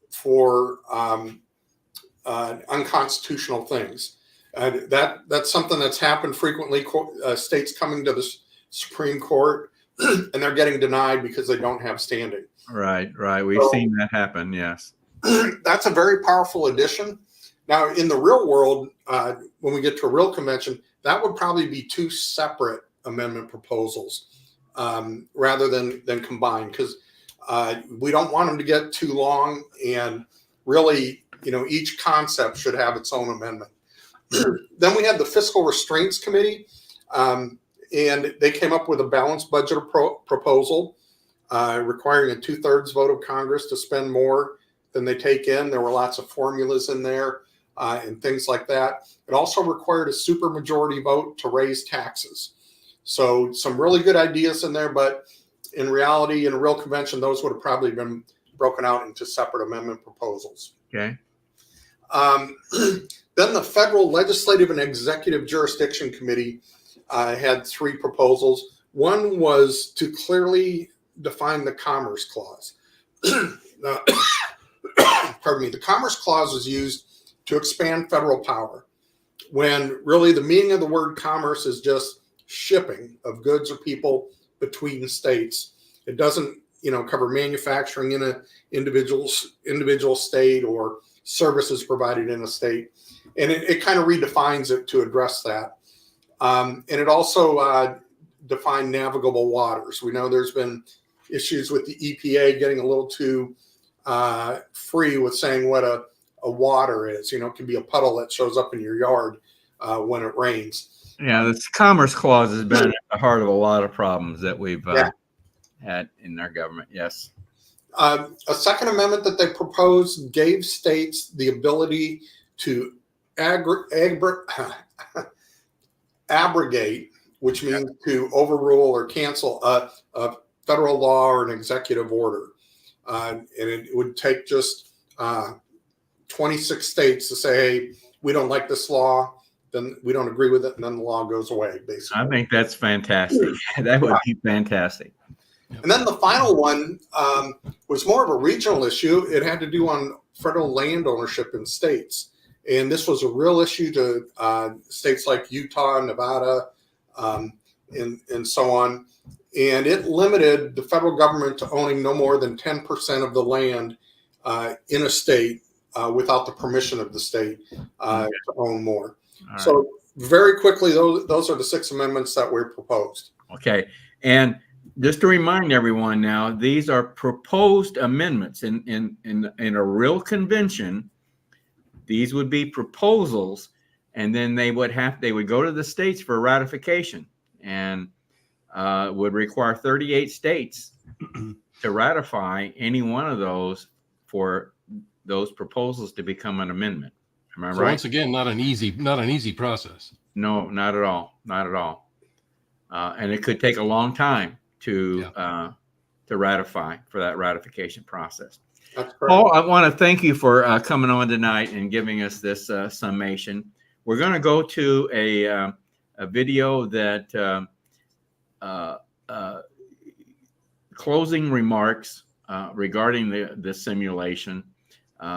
D: for unconstitutional things. That's something that's happened frequently. States coming to the Supreme Court and they're getting denied because they don't have standing.
B: Right. We've seen that happen. Yes.
D: That's a very powerful addition. Now, in the real world, when we get to a real convention, that would probably be two separate amendment proposals rather than combined, because we don't want them to get too long. And really, each concept should have its own amendment. Then we had the Fiscal Restraints Committee, and they came up with a balanced budget proposal requiring a 2/3 vote of Congress to spend more than they take in. There were lots of formulas in there and things like that. It also required a supermajority vote to raise taxes. So some really good ideas in there, but in reality, in a real convention, those would have probably been broken out into separate amendment proposals.
B: Okay.
D: Then the Federal Legislative and Executive Jurisdiction Committee had three proposals. One was to clearly define the Commerce Clause. Pardon me. The Commerce Clause was used to expand federal power, when really the meaning of the word commerce is just shipping of goods or people between states. It doesn't, cover manufacturing in an individual state or services provided in a state. And it kind of redefines it to address that. And it also defined navigable waters. We know there's been issues with the EPA getting a little too free with saying what a water is. It can be a puddle that shows up in your yard when it rains.
B: Yeah, this Commerce Clause has been at the heart of a lot of problems that we've had in our government. Yes.
D: A second amendment that they proposed gave states the ability to abrogate, which means to overrule or cancel a federal law or an executive order. And it would take just 26 states to say, hey, we don't like this law, then we don't agree with it, and then the law goes away, basically.
B: I think that's fantastic. That would be fantastic.
D: And then the final one was more of a regional issue. It had to do on federal land ownership in states. And this was a real issue to states like Utah, Nevada, and so on. And it limited the federal government to owning no more than 10% of the land in a state without the permission of the state to own more.
B: All
D: So
B: right.
D: very quickly, those are the 6 amendments that were proposed.
B: Okay. And just to remind everyone now, these are proposed amendments in a real convention. These would be proposals, and then they would go to the states for ratification, and would require 38 states to ratify any one of those for those proposals to become an amendment. Am I
C: So
B: right?
C: once again, not an easy process.
B: No, not at all. Not at all. And it could take a long time to ratify for that ratification process.
D: That's correct.
B: Paul, I want to thank you for coming on tonight and giving us this summation. We're going to go to a video that closing remarks regarding the simulation.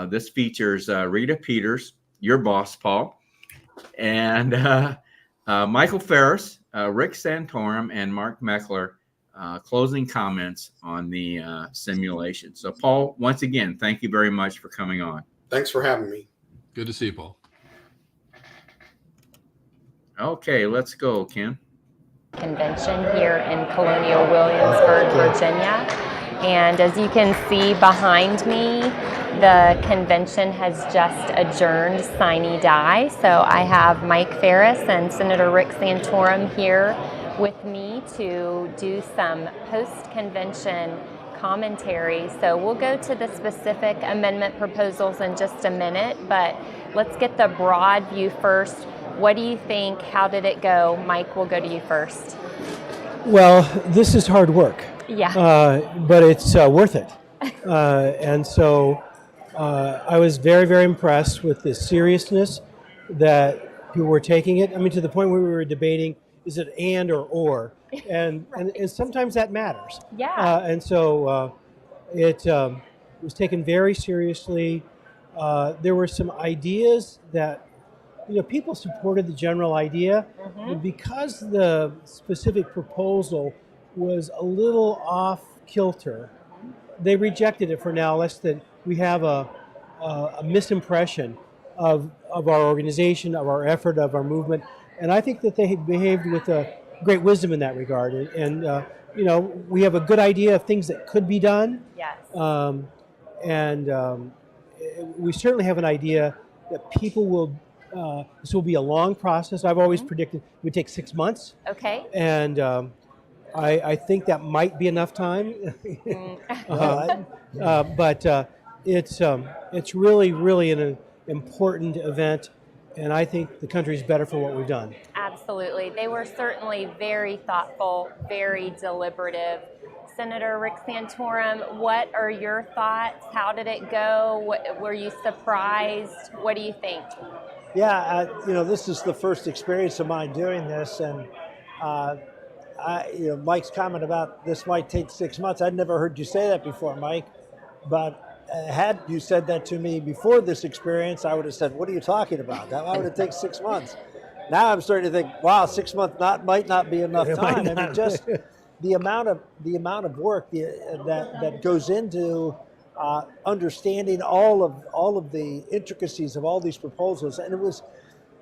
B: This features Rita Peters, your boss, Paul, and Michael Ferris, Rick Santorum, and Mark Meckler. Closing comments on the simulation. So, Paul, once again, thank you very much for coming on.
D: Thanks for having me.
C: Good to see you, Paul.
B: Okay, let's go, Ken.
G: Convention here in Colonial Williamsburg, Virginia. And as you can see behind me, the convention has just adjourned sine die. So I have Mike Ferris and Senator Rick Santorum here with me to do some post-convention commentary. So we'll go to the specific amendment proposals in just a minute, but let's get the broad view first. What do you think? How did it go? Mike, we'll go to you first.
H: Well, this is hard work.
G: Yeah.
H: But it's worth it. And so I was very, very impressed with the seriousness that people were taking it. I mean, to the point where we were debating, is it and or? And, and sometimes that matters.
G: Yeah.
H: And so it was taken very seriously. There were some ideas that, people supported the general idea, but because the specific proposal was a little off kilter, they rejected it for now, lest that we have a misimpression of our organization, of our effort, of our movement. And I think that they behaved with great wisdom in that regard. And we have a good idea of things that could be done.
G: Yes.
H: And we certainly have an idea that people will, this will be a long process. I've always predicted it would take 6 months.
G: Okay.
H: And I think that might be enough time. But it's really, really an important event, and I think the country's better for what we've done.
G: Absolutely. They were certainly very thoughtful, very deliberative. Senator Rick Santorum, what are your thoughts? How did it go? Were you surprised? What do you think?
I: Yeah, this is the first experience of mine doing this, and Mike's comment about this might take 6 months. I'd never heard you say that before, Mike. But had you said that to me before this experience, I would have said, "What are you talking about? Why would it take 6 months?" Now I'm starting to think, "Wow, 6 months might not be enough time." I mean, just the amount of work that goes into understanding all of the intricacies of all these proposals. And it was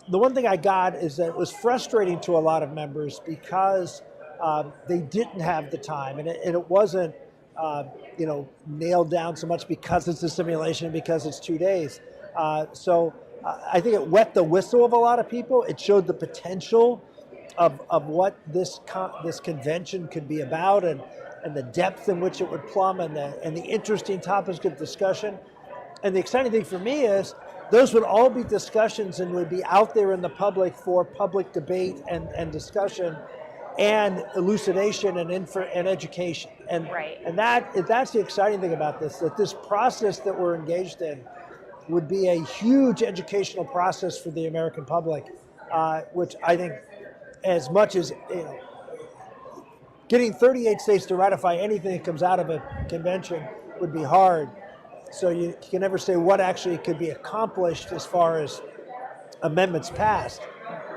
I: the one thing I got is that it was frustrating to a lot of members because they didn't have the time, and it wasn't nailed down so much because it's a simulation, because it's 2 days. So I think it wet the whistle of a lot of people. It showed the potential of what this convention could be about, and the depth in which it would plumb, and the interesting topics of discussion. And the exciting thing for me is those would all be discussions and would be out there in the public for public debate and discussion and elucidation and education. And
G: Right.
I: and that's the exciting thing about this, that this process that we're engaged in would be a huge educational process for the American public, which I think, as much as getting 38 states to ratify anything that comes out of a convention would be hard. So you can never say what actually could be accomplished as far as amendments passed.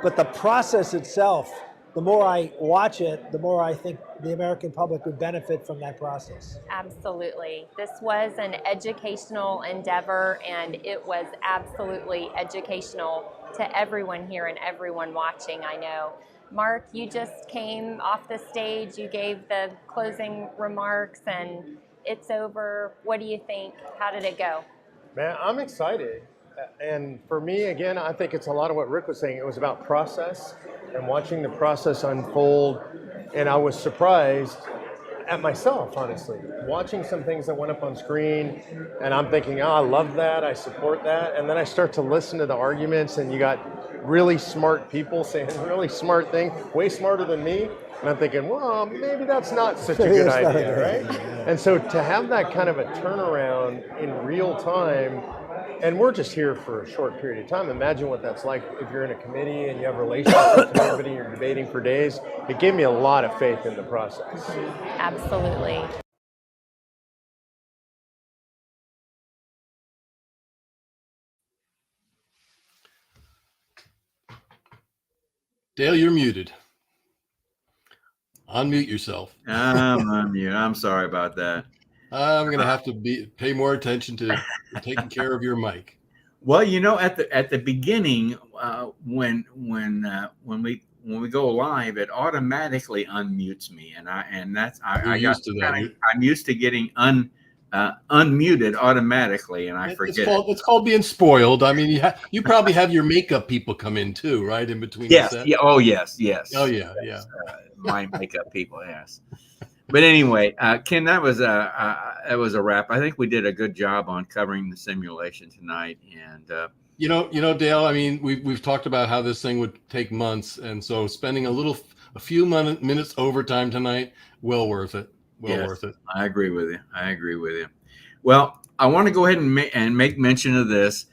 I: But the process itself, the more I watch it, the more I think the American public would benefit from that process.
G: Absolutely. This was an educational endeavor, and it was absolutely educational to everyone here and everyone watching, I know. Mark, you just came off the stage, you gave the closing remarks, and it's over. What do you think? How did it go?
A: Man, I'm excited. And for me, again, I think it's a lot of what Rick was saying. It was about process and watching the process unfold. And I was surprised at myself, honestly, watching some things that went up on screen. And I'm thinking, I love that. I support that. And then I start to listen to the arguments, and you got really smart people saying really smart things, way smarter than me. And I'm thinking, well, maybe that's not such a good idea, right? And so to have that kind of a turnaround in real time, and we're just here for a short period of time. Imagine what that's like if you're in a committee and you have relationships with everybody and you're debating for days. It gave me a lot of faith in the process.
G: Absolutely.
C: Dale, you're muted. Unmute yourself.
B: I'm on mute. I'm sorry about that.
C: I'm going to have to pay more attention to taking care of your mic.
B: Well, at the beginning, when we go live, it automatically unmutes me, and I'm used to getting unmuted automatically, and I forget.
C: It's called being spoiled. I mean, you probably have your makeup people come in too, right? In between.
B: Yes.
C: The set?
B: Yeah. Oh, yes. Yes.
C: Oh, yeah.
B: Yes, yeah. My makeup people. Yes. But anyway, Ken, that was a wrap. I think we did a good job on covering the simulation tonight, and
C: Dale. I mean, we've talked about how this thing would take months, and so spending a few minutes overtime tonight, well worth it. Worth it.
B: I agree with you. Well, I want to go ahead and make mention of this.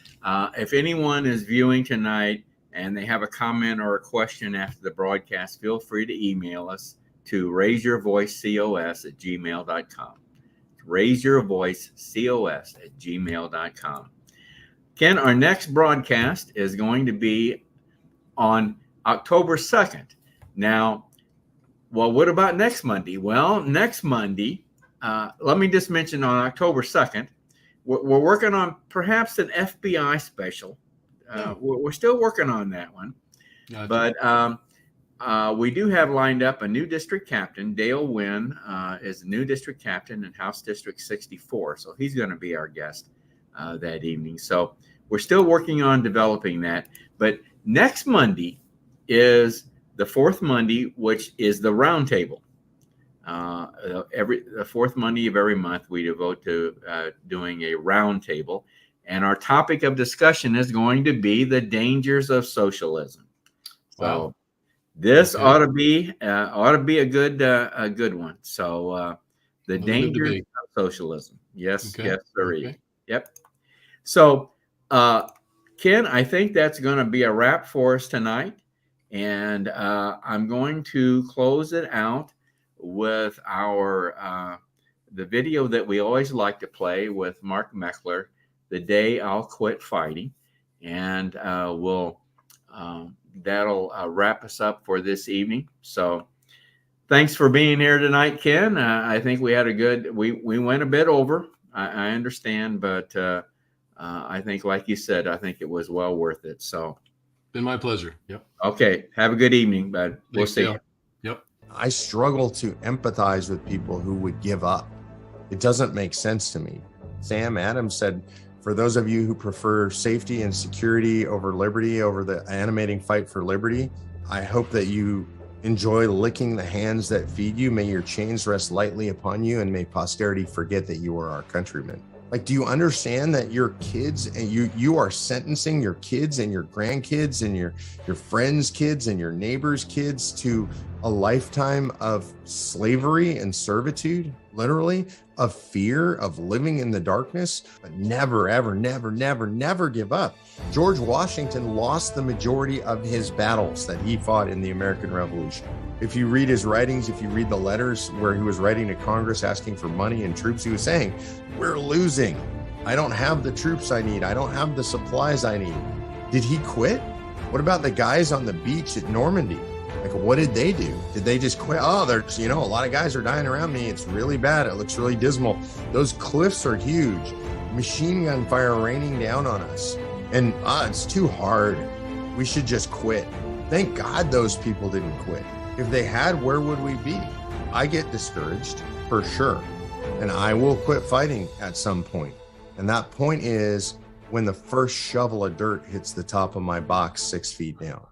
B: If anyone is viewing tonight and they have a comment or a question after the broadcast, feel free to email us to raiseyourvoicecos@gmail.com. raiseyourvoicecos@gmail.com. Ken, our next broadcast is going to be on October 2nd. Now, well, what about next Monday? Well, next Monday, let me just mention on October 2nd, we're working on perhaps an FBI special. We're still working on that one.
C: Gotcha.
B: But we do have lined up a new district captain. Dale Wynn is the new district captain in House District 64. So he's going to be our guest that evening. So we're still working on developing that. But next Monday is the fourth Monday, which is the roundtable. The fourth Monday of every month, we devote to doing a roundtable. And our topic of discussion is going to be the dangers of socialism. So this ought to be a good one. So the dangers of socialism. Yes, yes, sir. Okay. Yep. So Ken, I think that's going to be a wrap for us tonight. And I'm going to close it out with our the video that we always like to play with Mark Meckler, "The Day I'll Quit Fighting," and that'll wrap us up for this evening. So thanks for being here tonight, Ken. I think we had a good, we went a bit over, I understand, but I think, like you said, I think it was well worth it. So
C: been my pleasure. Yep.
B: Okay. Have a good evening, bud. We'll see you.
C: Yep.
A: I struggle to empathize with people who would give up. It doesn't make sense to me. Sam Adams said, for those of you who prefer safety and security over liberty, over the animating fight for liberty, I hope that you enjoy licking the hands that feed you. May your chains rest lightly upon you, and may posterity forget that you are our countrymen. Like, do you understand that your kids and you are sentencing your kids and your grandkids and your friends' kids and your neighbors' kids to a lifetime of slavery and servitude, literally, of fear, of living in the darkness, but never, ever, never, never, never give up. George Washington lost the majority of his battles that he fought in the American Revolution. If you read his writings, if you read the letters where he was writing to Congress asking for money and troops, he was saying, we're losing. I don't have the troops I need. I don't have the supplies I need. Did he quit? What about the guys on the beach at Normandy? Like, what did they do? Did they just quit? Oh, there's, a lot of guys are dying around me. It's really bad. It looks really dismal. Those cliffs are huge. Machine gun fire raining down on us. And it's too hard. We should just quit. Thank God those people didn't quit. If they had, where would we be? I get discouraged, for sure. And I will quit fighting at some point. And that point is when the first shovel of dirt hits the top of my box 6 feet down.